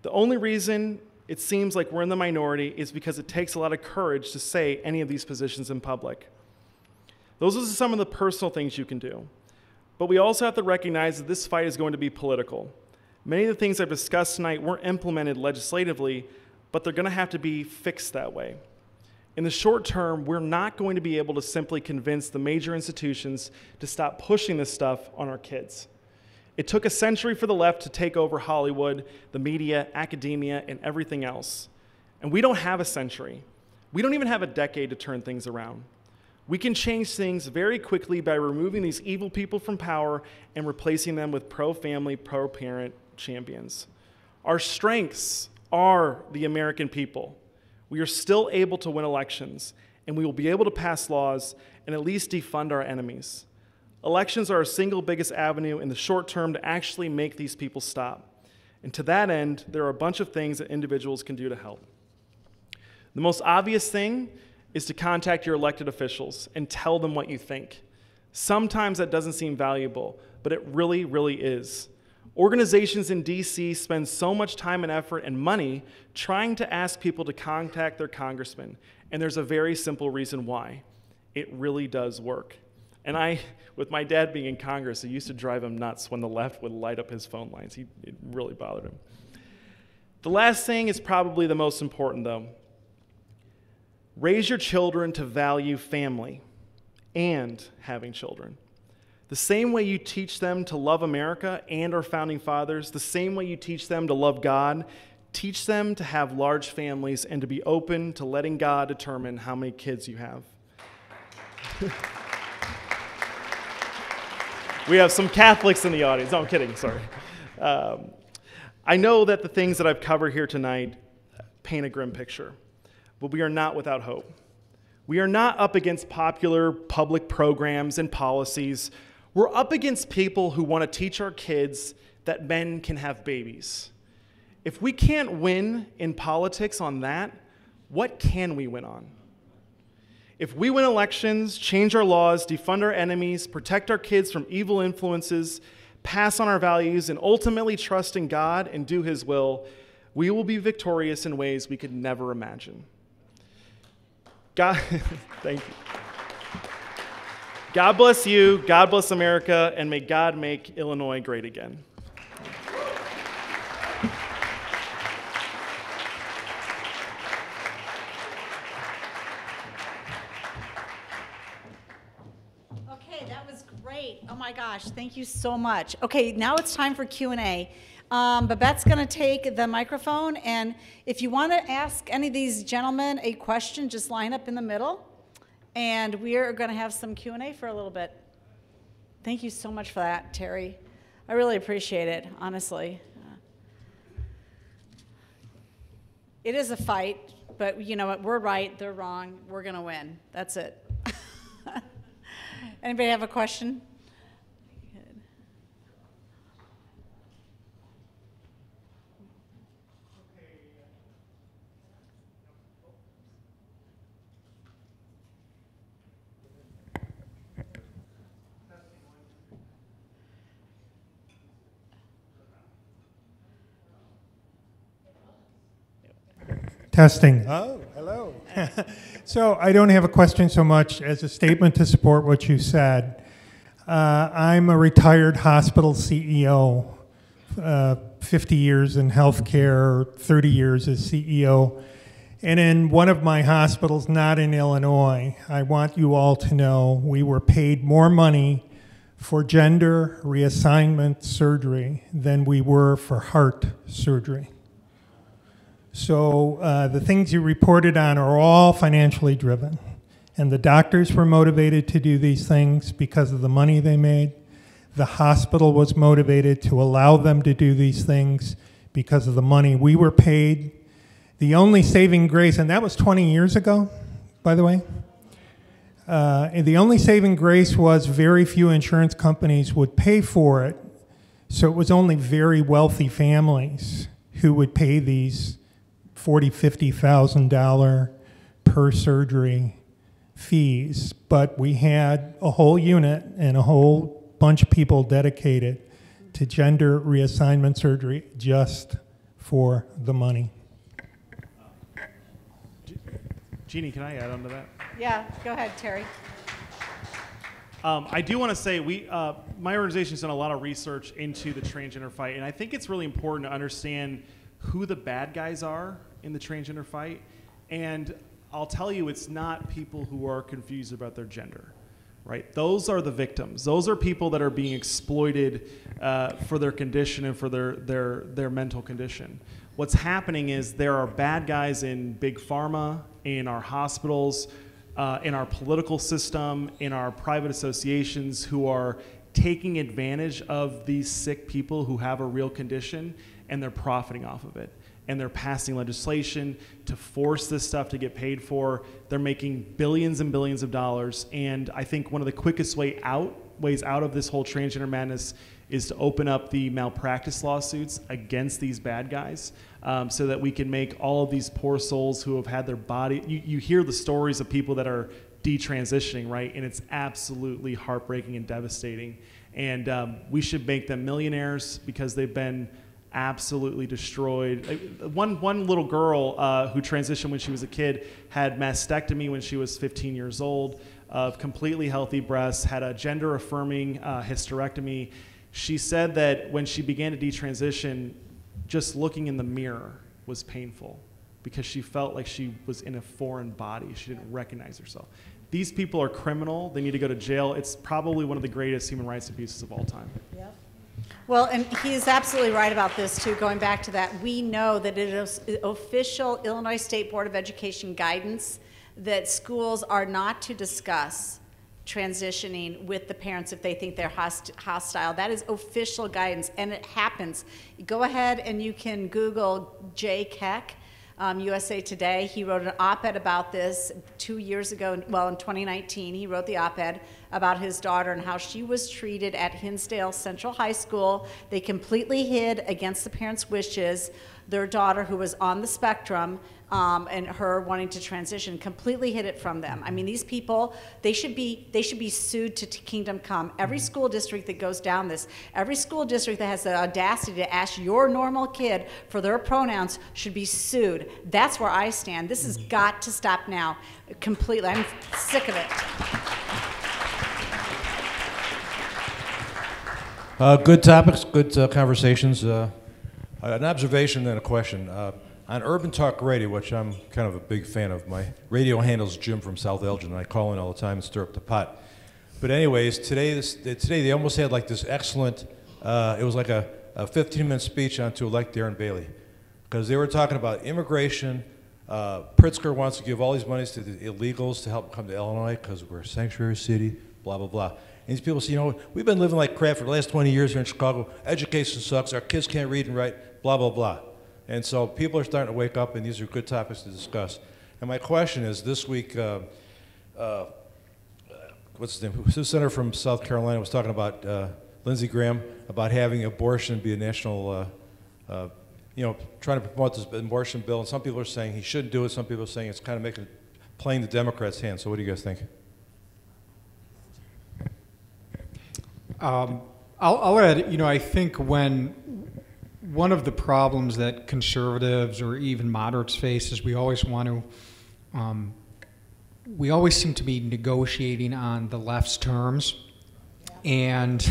The only reason it seems like we're in the minority is because it takes a lot of courage to say any of these positions in public. Those are some of the personal things you can do. But we also have to recognize that this fight is going to be political. Many of the things I've discussed tonight weren't implemented legislatively, but they're going to have to be fixed that way. In the short term, we're not going to be able to simply convince the major institutions to stop pushing this stuff on our kids. It took a century for the left to take over Hollywood, the media, academia, and everything else. And we don't have a century. We don't even have a decade to turn things around. We can change things very quickly by removing these evil people from power and replacing them with pro-family, pro-parent champions. Our strengths are the American people. We are still able to win elections, and we will be able to pass laws and at least defund our enemies. Elections are our single biggest avenue in the short term to actually make these people stop. And to that end, there are a bunch of things that individuals can do to help. The most obvious thing is to contact your elected officials and tell them what you think. Sometimes that doesn't seem valuable, but it really, really is. Organizations in DC spend so much time and effort and money trying to ask people to contact their congressman, and there's a very simple reason why. It really does work. And with my dad being in Congress, it used to drive him nuts when the left would light up his phone lines. It really bothered him. The last thing is probably the most important, though. Raise your children to value family and having children. The same way you teach them to love America and our founding fathers, the same way you teach them to love God, teach them to have large families and to be open to letting God determine how many kids you have. We have some Catholics in the audience. No, I'm kidding, sorry. I know that the things that I've covered here tonight paint a grim picture, but we are not without hope. We are not up against popular public programs and policies. We're up against people who want to teach our kids that men can have babies. If we can't win in politics on that, what can we win on? If we win elections, change our laws, defund our enemies, protect our kids from evil influences, pass on our values, and ultimately trust in God and do His will, we will be victorious in ways we could never imagine. God, thank you. God bless you, God bless America, and may God make Illinois great again. Okay. Okay, that was great. Oh my gosh, thank you so much. Okay, now it's time for Q&A. Babette's going to take the microphone, and if you want to ask any of these gentlemen a question, just line up in the middle, and we are going to have some Q&A for a little bit. Thank you so much for that, Terry. I really appreciate it, honestly. It is a fight, but you know what? We're right, they're wrong. We're going to win. That's it. Anybody have a question? Good. Testing. Oh, hello. So I don't have a question so much as a statement to support what you said. I'm a retired hospital CEO, 50 years in healthcare, 30 years as CEO. And in one of my hospitals, not in Illinois, I want you all to know we were paid more money for gender reassignment surgery than we were for heart surgery. So the things you reported on are all financially driven. And the doctors were motivated to do these things because of the money they made. The hospital was motivated to allow them to do these things because of the money we were paid. The only saving grace, and that was 20 years ago, by the way. And the only saving grace was very few insurance companies would pay for it. So it was only very wealthy families who would pay these $40,000, $50,000 per surgery fees. But we had a whole unit and a whole bunch of people dedicated to gender reassignment surgery just for the money. Jeannie, can I add on to that? Yeah, go ahead, Terry. I do want to say my organization's done a lot of research into the transgender fight, and I think it's really important to understand who the bad guys are in the transgender fight. And I'll tell you, it's not people who are confused about their gender, right? Those are the victims. Those are people that are being exploited for their condition and for their mental condition. What's happening is there are bad guys in big pharma, in our hospitals, in our political system, in our private associations who are taking advantage of these sick people who have a real condition, and they're profiting off of it. And they're passing legislation to force this stuff to get paid for. They're making billions and billions of dollars. And I think one of the quickest ways out of this whole transgender madness is to open up the malpractice lawsuits against these bad guys, so that we can make all of these poor souls who have had their body, you hear the stories of people that are detransitioning, right? And it's absolutely heartbreaking and devastating. And we should make them millionaires because they've been absolutely destroyed. One little girl who transitioned when she was a kid had mastectomy when she was 15 years old, of completely healthy breasts, had a gender-affirming hysterectomy. She said that when she began to detransition, just looking in the mirror was painful because she felt like she was in a foreign body. She didn't recognize herself. These people are criminal. They need to go to jail. It's probably one of the greatest human rights abuses of all time. Yep. Well, and he is absolutely right about this, too. Going back to that, we know that it is official Illinois State Board of Education guidance that schools are not to discuss transitioning with the parents if they think they're hostile. That is official guidance, and it happens. Go ahead and you can Google Jay Keck, USA Today. He wrote an op-ed about this 2 years ago. Well, in 2019, he wrote the op-ed about his daughter and how she was treated at Hinsdale Central High School. They completely hid, against the parents' wishes, their daughter, who was on the spectrum, and her wanting to transition, completely hid it from them. I mean, these people, they should be sued to Kingdom Come. Every school district that goes down this, every school district that has the audacity to ask your normal kid for their pronouns should be sued. That's where I stand. This has got to stop now, completely. I'm sick of it. Good topics, good conversations. An observation and a question. On Urban Talk Radio, which I'm kind of a big fan of, my radio handle's Jim from South Elgin, and I call in all the time and stir up the pot. But anyways, today they almost had like this excellent, it was like a 15-minute speech on to elect Darren Bailey. Because they were talking about immigration. Pritzker wants to give all these monies to the illegals to help come to Illinois because we're a sanctuary city, blah, blah, blah. And these people say, you know, we've been living like crap for the last 20 years here in Chicago. Education sucks. Our kids can't read and write, blah, blah, blah. And so people are starting to wake up, and these are good topics to discuss. And my question is, this week, what's his name? Who's the senator from South Carolina was talking about Lindsey Graham, about having abortion be a national, you know, trying to promote this abortion bill. And some people are saying he shouldn't do it. Some people are saying it's kind of playing the Democrats' hand. So what do you guys think? I'll add, you know, I think when one of the problems that conservatives or even moderates face is we always seem to be negotiating on the left's terms. And,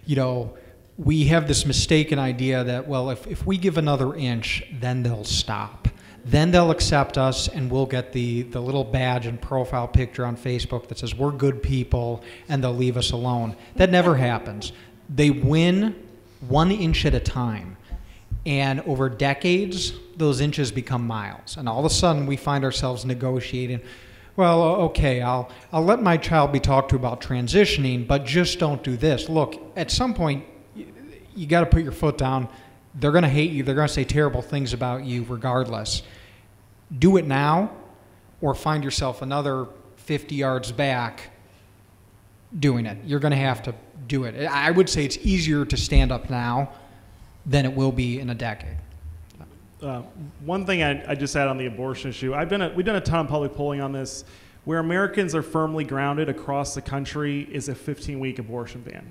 you know, we have this mistaken idea that, well, if we give another inch, then they'll stop. Then they'll accept us, and we'll get the little badge and profile picture on Facebook that says we're good people, and they'll leave us alone. That never happens. They win 1 inch at a time. And over decades, those inches become miles. And all of a sudden, we find ourselves negotiating, well, okay, I'll let my child be talked to about transitioning, but just don't do this. Look, at some point, you got to put your foot down. They're going to hate you. They're going to say terrible things about you regardless. Do it now, or find yourself another 50 yards back doing it. You're going to have to do it. I would say it's easier to stand up now than it will be in a decade. One thing I just add on the abortion issue, we've done a ton of public polling on this. Where Americans are firmly grounded across the country is a 15-week abortion ban.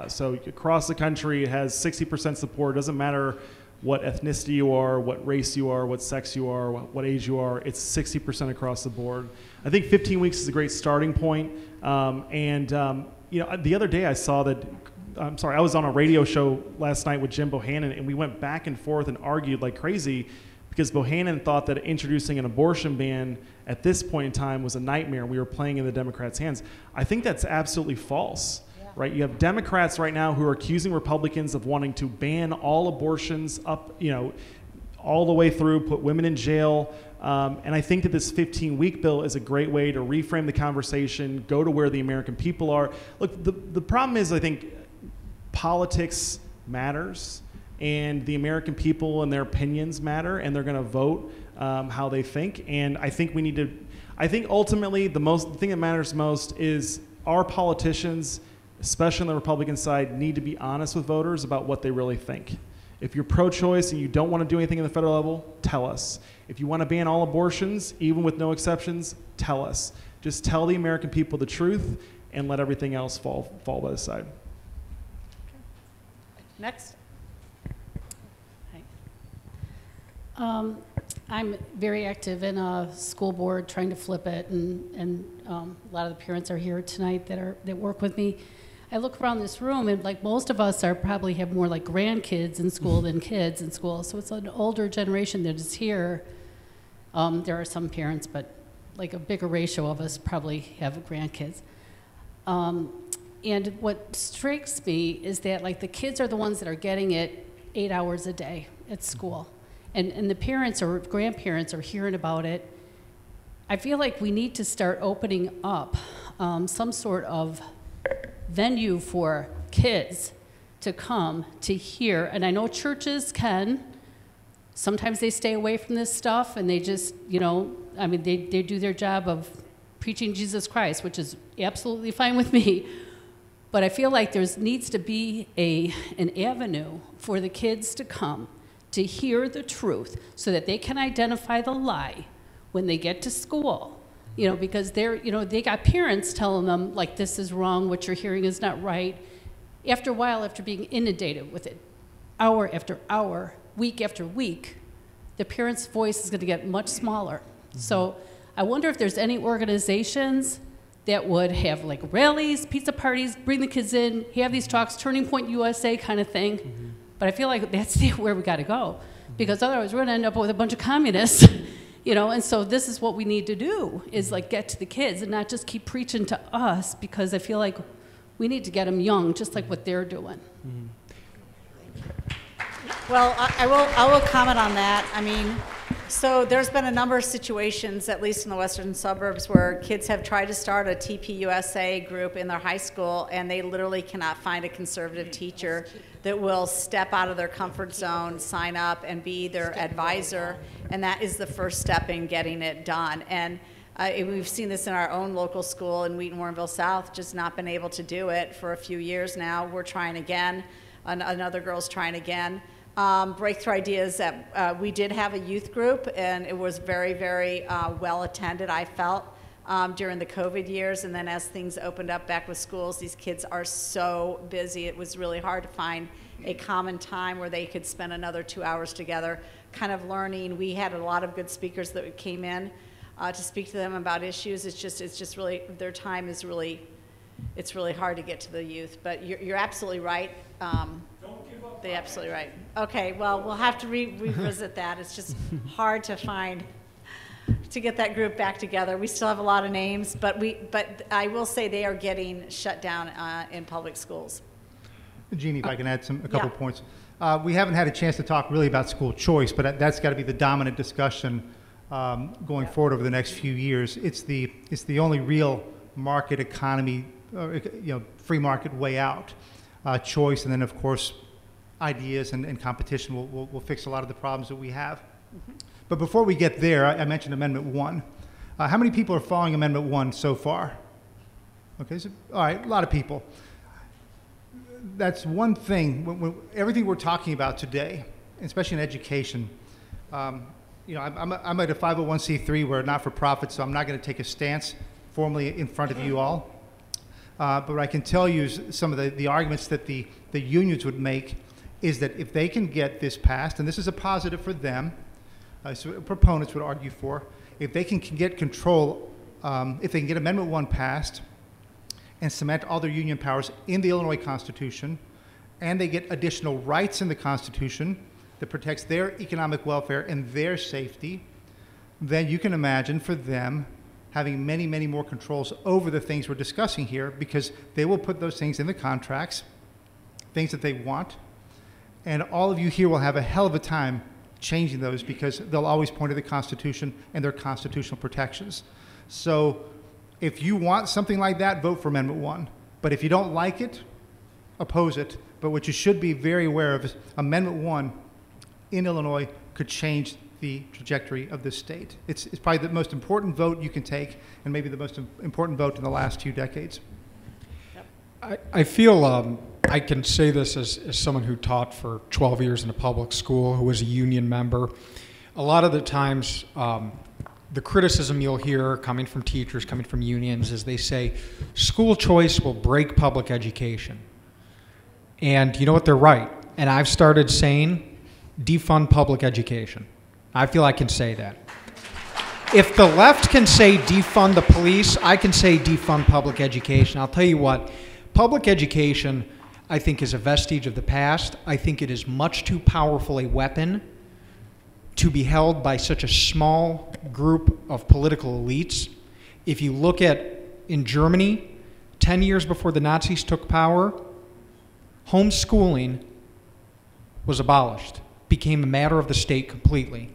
So across the country, it has 60% support. It doesn't matter what ethnicity you are, what race you are, what sex you are, what age you are. It's 60% across the board. I think 15 weeks is a great starting point. You know, the other day I saw that, I was on a radio show last night with Jim Bohannon, and we went back and forth and argued like crazy because Bohannon thought that introducing an abortion ban at this point in time was a nightmare, and we were playing in the Democrats' hands. I think that's absolutely false. Right, you have Democrats right now who are accusing Republicans of wanting to ban all abortions up, you know, all the way through, put women in jail. And I think that this 15-week bill is a great way to reframe the conversation, go to where the American people are. Look, the problem is I think politics matters, and the American people and their opinions matter, and they're going to vote how they think. And I think we need to. I think ultimately the thing that matters most is our politicians, especially on the Republican side, need to be honest with voters about what they really think. If you're pro-choice and you don't want to do anything in the federal level, tell us. If you want to ban all abortions, even with no exceptions, tell us. Just tell the American people the truth and let everything else fall by the side. Next. Hi. I'm very active in a school board trying to flip it, and a lot of the parents are here tonight that work with me. I look around this room, and like most of us probably have more like grandkids in school than kids in school. So it's an older generation that is here. There are some parents, but like a bigger ratio of us probably have grandkids. And what strikes me is that like the kids are the ones that are getting it 8 hours a day at school. And the parents or grandparents are hearing about it. I feel like we need to start opening up some sort of venue for kids to come to hear. And I know churches can. Sometimes they stay away from this stuff and they just, you know, I mean, they do their job of preaching Jesus Christ, which is absolutely fine with me. But I feel like there needs to be an avenue for the kids to come to hear the truth so that they can identify the lie when they get to school. You know, because they got parents telling them, like, this is wrong, what you're hearing is not right. After a while, after being inundated with it, hour after hour, week after week, the parent's voice is going to get much smaller. Mm-hmm. So I wonder if there's any organizations that would have, like, rallies, pizza parties, bring the kids in, have these talks, Turning Point USA kind of thing. Mm-hmm. But I feel like that's where we got to go. Because otherwise, we're going to end up with a bunch of communists You know, and so this is what we need to do, is like get to the kids and not just keep preaching to us, because I feel like we need to get them young, just like what they're doing. Well, I will comment on that. I mean, so there's been a number of situations, at least in the western suburbs, where kids have tried to start a TPUSA group in their high school, and they literally cannot find a conservative teacher that will step out of their comfort zone, sign up, and be their advisor, and that is the first step in getting it done. And we've seen this in our own local school in Wheaton-Warrenville South, just not been able to do it for a few years now. We're trying again. Another girl's trying again. Breakthrough Ideas, that we did have a youth group, and it was very, very well attended, I felt, during the COVID years. And then as things opened up back with schools, these kids are so busy. It was really hard to find a common time where they could spend another 2 hours together kind of learning. We had a lot of good speakers that came in to speak to them about issues. It's just really, their time is really, it's really hard to get to the youth. But you're absolutely right. They're absolutely right. Okay, well, we'll have to revisit that. It's just hard to find, to get that group back together. We still have a lot of names, but I will say they are getting shut down in public schools. Jeanne, if I can add a couple points. We haven't had a chance to talk really about school choice, but that's got to be the dominant discussion going forward over the next few years. It's the only real market economy, free market way out. Choice, and then of course ideas and competition will fix a lot of the problems that we have. Mm-hmm. But before we get there, I mentioned Amendment 1. How many people are following Amendment 1 so far? Okay, so, all right, a lot of people. That's one thing. When everything we're talking about today, especially in education, I'm at a 501c3. We're not for profit, so I'm not going to take a stance formally in front of you all. But what I can tell you is some of the arguments that the unions would make is that if they can get this passed, and this is a positive for them, so proponents would argue for, if they can get control, if they can get Amendment 1 passed and cement all their union powers in the Illinois Constitution, and they get additional rights in the Constitution that protects their economic welfare and their safety, then you can imagine for them having many, many more controls over the things we're discussing here, because they will put those things in the contracts, things that they want, and all of you here will have a hell of a time changing those, because they'll always point to the Constitution and their constitutional protections. So if you want something like that, vote for Amendment 1. But if you don't like it, oppose it. But what you should be very aware of is Amendment 1 in Illinois could change the trajectory of this state. It's probably the most important vote you can take, and maybe the most important vote in the last 2 decades. I feel I can say this as someone who taught for 12 years in a public school, who was a union member. A lot of the times, the criticism you'll hear coming from teachers, coming from unions, is they say, school choice will break public education. And you know what, they're right. And I've started saying, defund public education. I feel I can say that. If the left can say defund the police, I can say defund public education. I'll tell you what, public education, I think, is a vestige of the past. I think it is much too powerful a weapon to be held by such a small group of political elites. If you look at, in Germany, 10 years before the Nazis took power, homeschooling was abolished, became a matter of the state completely.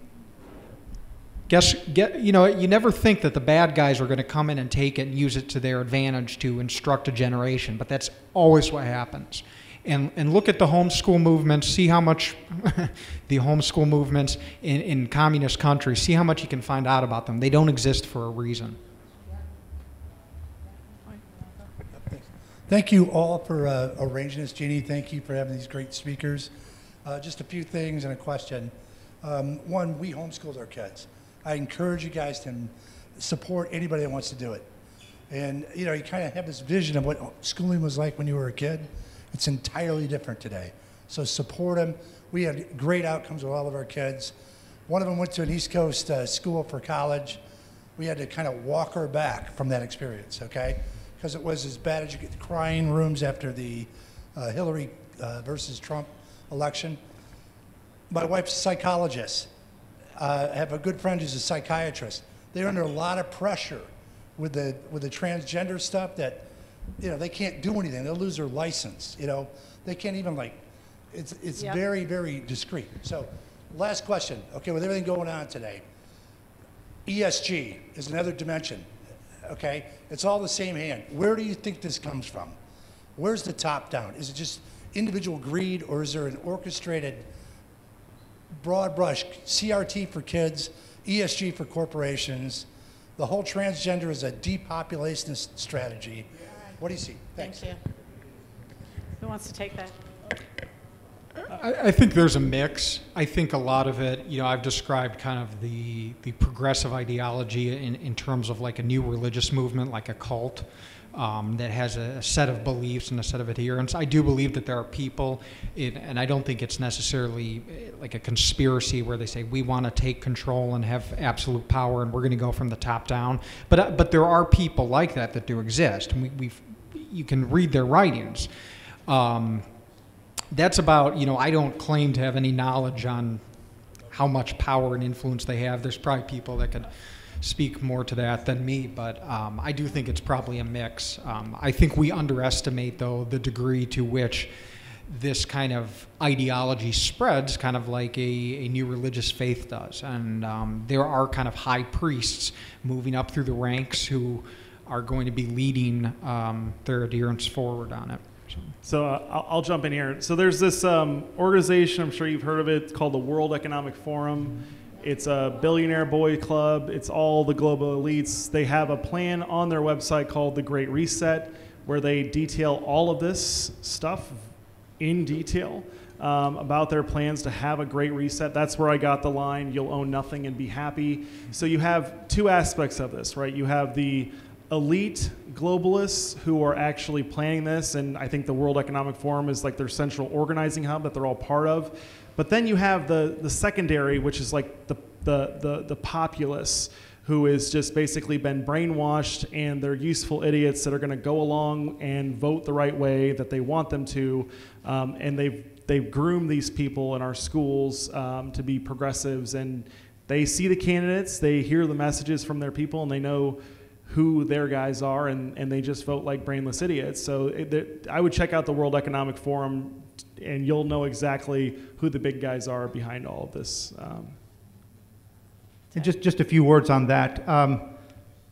You never think that the bad guys are going to come in and take it and use it to their advantage to instruct a generation, but that's always what happens. And look at the homeschool movements, see how much the homeschool movements in communist countries, see how much you can find out about them. They don't exist for a reason. Thank you all for arranging this, Jeanne. Thank you for having these great speakers. Just a few things and a question. One, we homeschooled our kids. I encourage you guys to support anybody that wants to do it. And you kind of have this vision of what schooling was like when you were a kid. It's entirely different today. So support them. We had great outcomes with all of our kids. One of them went to an East Coast school for college. We had to kind of walk her back from that experience, okay? Because it was as bad as you get crying rooms after the Hillary versus Trump election. My wife's a psychologist. I have a good friend who's a psychiatrist. They're under a lot of pressure with the transgender stuff that, you know, they can't do anything. They'll lose their license. You know, they can't even like. It's Yep. very, very discreet. So, last question. Okay, with everything going on today, ESG is another dimension. Okay, it's all the same hand. Where do you think this comes from? Where's the top down? Is it just individual greed, or is there an orchestrated, broad brush CRT for kids, ESG for corporations? The whole transgender is a depopulationist strategy. What do you see? Thanks. Thank you. Who wants to take that? I think there's a mix. I think a lot of it, you know, I've described kind of the progressive ideology in terms of like a new religious movement, like a cult, that has a set of beliefs and a set of adherents. I do believe that there are people, and I don't think it's necessarily like a conspiracy where they say we want to take control and have absolute power and we're going to go from the top down. But there are people like that do exist, and you can read their writings. That's about, you know, I don't claim to have any knowledge on how much power and influence they have. There's probably people that could speak more to that than me, but I do think it's probably a mix. I think we underestimate, though, the degree to which this kind of ideology spreads, kind of like a new religious faith does. And there are kind of high priests moving up through the ranks who are going to be leading their adherents forward on it. So I'll jump in here. So there's this organization, I'm sure you've heard of it, it's called the World Economic Forum. It's a billionaire boy club. It's all the global elites. They have a plan on their website called the Great Reset, where they detail all of this stuff in detail about their plans to have a great reset. That's where I got the line, you'll own nothing and be happy. So you have two aspects of this, right? You have the elite globalists who are actually planning this, and I think the World Economic Forum is like their central organizing hub that they're all part of. But then you have the secondary, which is like the populace, who has just basically been brainwashed, and they're useful idiots that are going to go along and vote the right way that they want them to, and they've groomed these people in our schools to be progressives, and they see the candidates, they hear the messages from their people, and they know who their guys are, and they just vote like brainless idiots. So I would check out the World Economic Forum, and you'll know exactly who the big guys are behind all of this. And just a few words on that.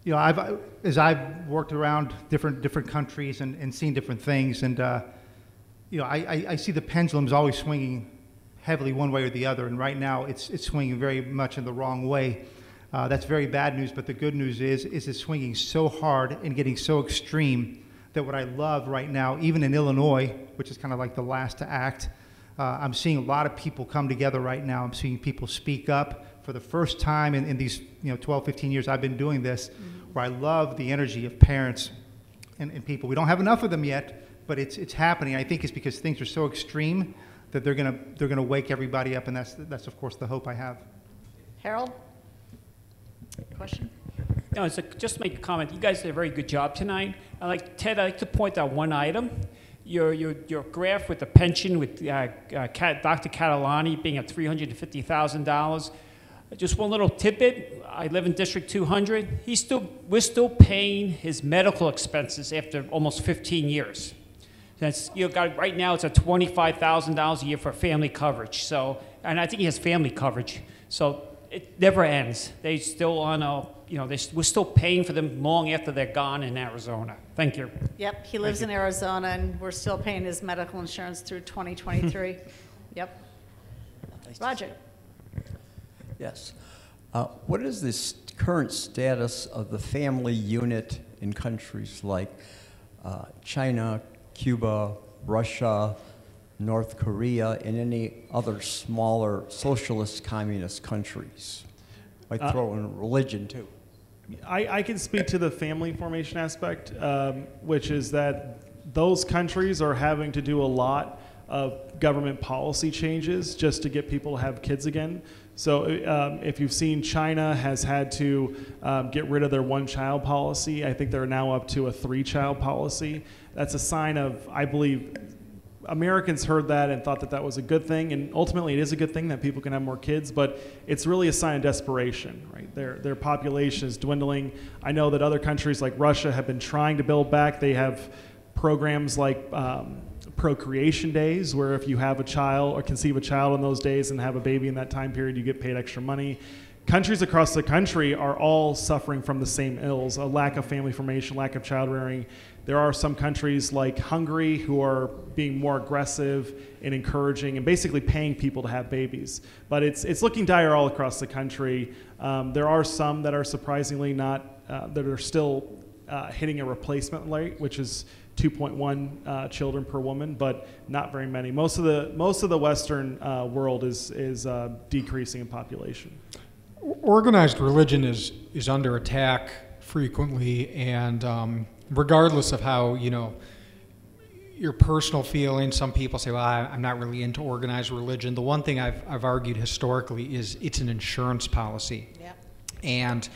You know, as I've worked around different countries and seen different things, and you know, I see the pendulum's always swinging heavily one way or the other, and right now it's swinging very much in the wrong way. That's very bad news, but the good news is it's swinging so hard and getting so extreme that what I love right now, even in Illinois, which is kind of like the last to act, I'm seeing a lot of people come together right now. I'm seeing people speak up for the first time in these 12, 15 years I've been doing this, where I love the energy of parents and people. We don't have enough of them yet, but it's happening. I think it's because things are so extreme that they're gonna wake everybody up, and that's of course the hope I have. Harold? Question? No, just to make a comment. You guys did a very good job tonight. Ted, I'd like to point out one item. Your graph with the pension with Dr. Catalani being at $350,000. Just one little tidbit. I live in District 200. We're still paying his medical expenses after almost 15 years. That's, right now it's at $25,000 a year for family coverage. So, and I think he has family coverage. So it never ends. They still on a, we're still paying for them long after they're gone in Arizona. Thank you. Yep, he lives in Arizona, and we're still paying his medical insurance through 2023. Yep. Roger. Yes. What is the current status of the family unit in countries like China, Cuba, Russia, North Korea, and any other smaller socialist communist countries? I throw in religion too. I can speak to the family formation aspect, which is that those countries are having to do a lot of government policy changes just to get people to have kids again. So if you've seen, China has had to get rid of their one-child policy. I think they're now up to a 3-child policy. That's a sign of, I believe, Americans heard that and thought that that was a good thing, and ultimately it is a good thing that people can have more kids, but it's really a sign of desperation, right? Their population is dwindling. I know that other countries like Russia have been trying to build back. They have programs like procreation days, where if you have a child or conceive a child in those days and have a baby in that time period, you get paid extra money. Countries across the country are all suffering from the same ills, a lack of family formation, lack of child rearing. There are some countries like Hungary who are being more aggressive in encouraging and basically paying people to have babies. But it's looking dire all across the country. There are some that are surprisingly not, that are still hitting a replacement rate, which is 2.1 children per woman, but not very many. Most of the Western world is decreasing in population. Organized religion is under attack frequently, and regardless of how, your personal feelings, some people say, well, I'm not really into organized religion. The one thing I've argued historically is it's an insurance policy. Yep. And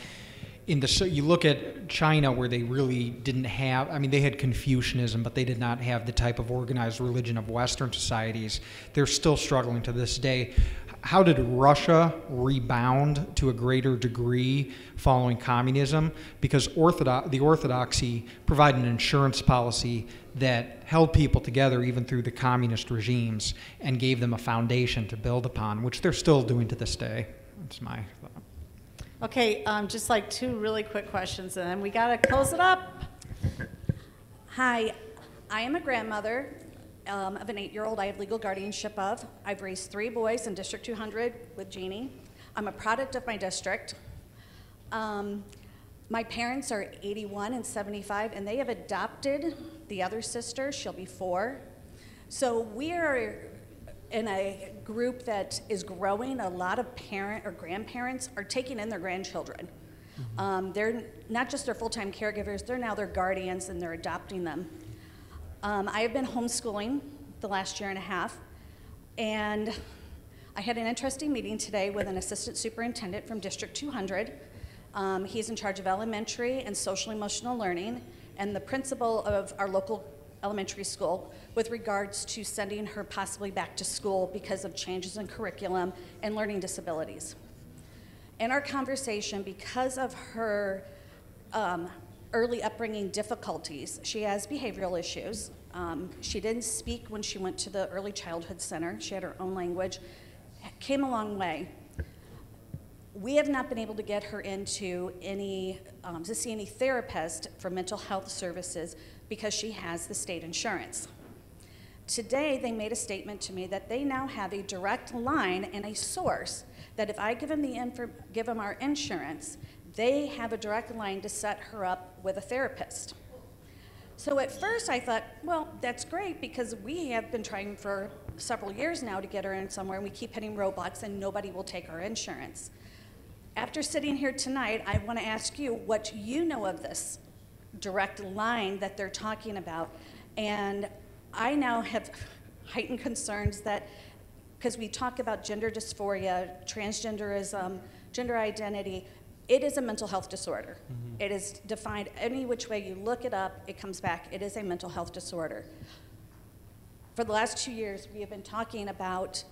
you look at China, where they really didn't have, they had Confucianism, but they did not have the type of organized religion of Western societies. They're still struggling to this day. How did Russia rebound to a greater degree following communism? Because the Orthodoxy provided an insurance policy that held people together even through the communist regimes and gave them a foundation to build upon, which they're still doing to this day. That's my thought. Okay, just like 2 really quick questions, and then we got to close it up. Hi, I am a grandmother of an 8-year-old I have legal guardianship of. I've raised 3 boys in District 200 with Jeanne. I'm a product of my district. My parents are 81 and 75, and they have adopted the other sister. She'll be 4. So we are in a group that is growing. A lot of parent or grandparents are taking in their grandchildren. They're not just their full-time caregivers, they're now their guardians, and they're adopting them. I have been homeschooling the last 1.5 years, and I had an interesting meeting today with an assistant superintendent from District 200. He's in charge of elementary and social emotional learning, and the principal of our local elementary school with regards to sending her possibly back to school because of changes in curriculum and learning disabilities. In our conversation, because of her early upbringing difficulties, she has behavioral issues. She didn't speak when she went to the early childhood center. She had her own language. Came a long way. We have not been able to get her into to see any therapist for mental health services because she has the state insurance. Today, they made a statement to me that they now have a direct line and a source that if I give them our insurance, they have a direct line to set her up with a therapist. So at first I thought, well, that's great because we have been trying for several years now to get her in somewhere, and we keep hitting roadblocks and nobody will take our insurance. After sitting here tonight, I want to ask you what you know of this direct line that they're talking about. And I now have heightened concerns that, because we talk about gender dysphoria, transgenderism, gender identity, it is a mental health disorder. It is defined any which way you look it up, it comes back, it is a mental health disorder. For the last 2 years, we have been talking about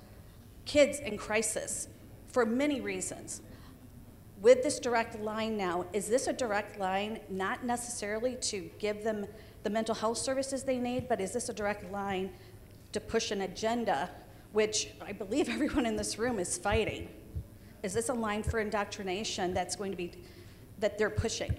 kids in crisis for many reasons. With this direct line now, is this a direct line not necessarily to give them the mental health services they need, but is this a direct line to push an agenda, which I believe everyone in this room is fighting? Is this a line for indoctrination that's going to be, that they're pushing?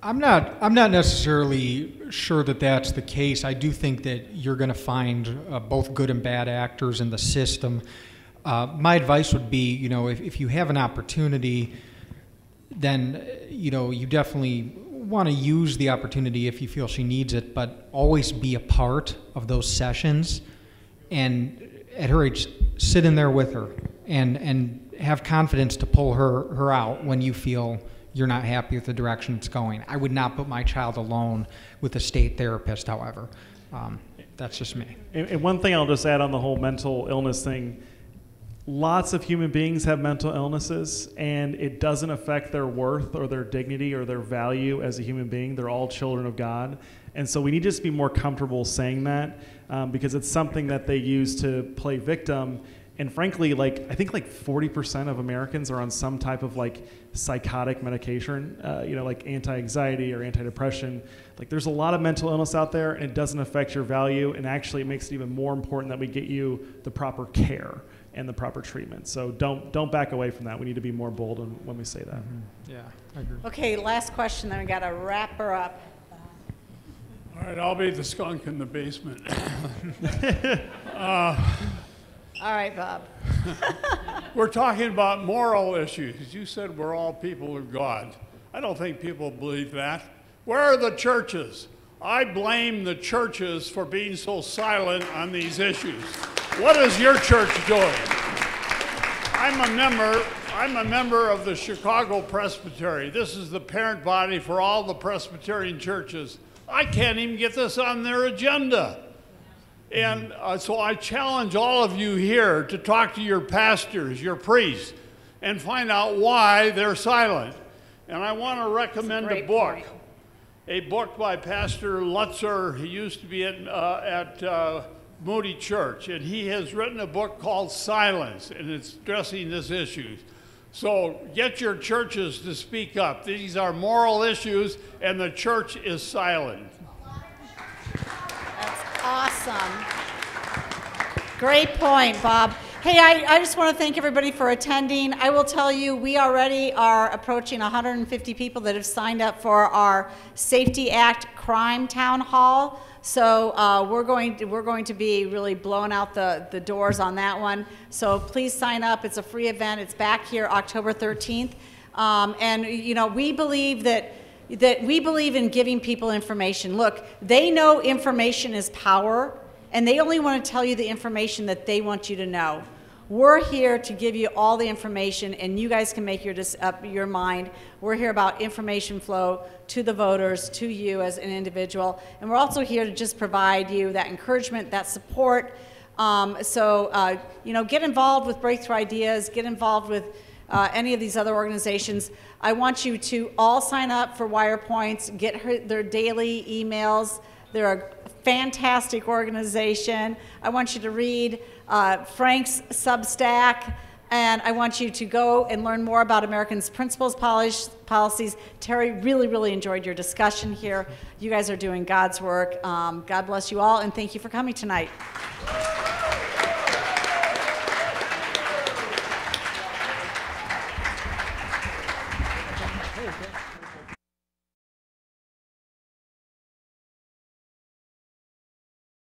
I'm not necessarily sure that that's the case. I do think that you're going to find both good and bad actors in the system. My advice would be, if you have an opportunity, then, you definitely want to use the opportunity if you feel she needs it, but always be a part of those sessions. And at her age, sit in there with her and have confidence to pull her out when you feel you're not happy with the direction it's going. I would not put my child alone with a state therapist, however. That's just me. And one thing I'll just add on the whole mental illness thing, lots of human beings have mental illnesses, and it doesn't affect their worth or their dignity or their value as a human being. They're all children of God. And so we need to just be more comfortable saying that because it's something that they use to play victim. And frankly, I think 40% of Americans are on some type of psychotic medication, like anti-anxiety or antidepressant. There's a lot of mental illness out there, and it doesn't affect your value. And actually, it makes it even more important that we get you the proper care and the proper treatment. So don't back away from that. We need to be more bold when we say that. Mm-hmm. Yeah, I agree. Okay, last question, then we got to wrap her up. All right, I'll be the skunk in the basement. All right, Bob. We're talking about moral issues. You said we're all people of God. I don't think people believe that. Where are the churches? I blame the churches for being so silent on these issues. What is your church doing? I'm a member of the Chicago Presbytery. This is the parent body for all the Presbyterian churches. I can't even get this on their agenda. And so I challenge all of you here to talk to your pastors, your priests, and find out why they're silent. And I want to recommend a book by Pastor Lutzer. He used to be at Moody Church, and he has written a book called Silence, and it's addressing this issue. So get your churches to speak up. These are moral issues, and the church is silent. Awesome. Great point, Bob. Hey, I just want to thank everybody for attending. I will tell you, we already are approaching 150 people that have signed up for our Safety Act Crime Town Hall. So we're going to be really blowing out the doors on that one. So please sign up. It's a free event. It's back here October 13th. And we believe that we believe in giving people information. Look, they know information is power, and they only want to tell you the information that they want you to know. We're here to give you all the information, and you guys can make up your mind. We're here about information flow to the voters, to you as an individual, and we're also here to just provide you that encouragement, that support. Get involved with Breakthrough Ideas, get involved with any of these other organizations. I want you to all sign up for Wirepoints, get their daily emails. They're a fantastic organization. I want you to read Frank's Substack, and I want you to go and learn more about Americans' principles, policies. Terry, really enjoyed your discussion here. You guys are doing God's work. God bless you all, and thank you for coming tonight.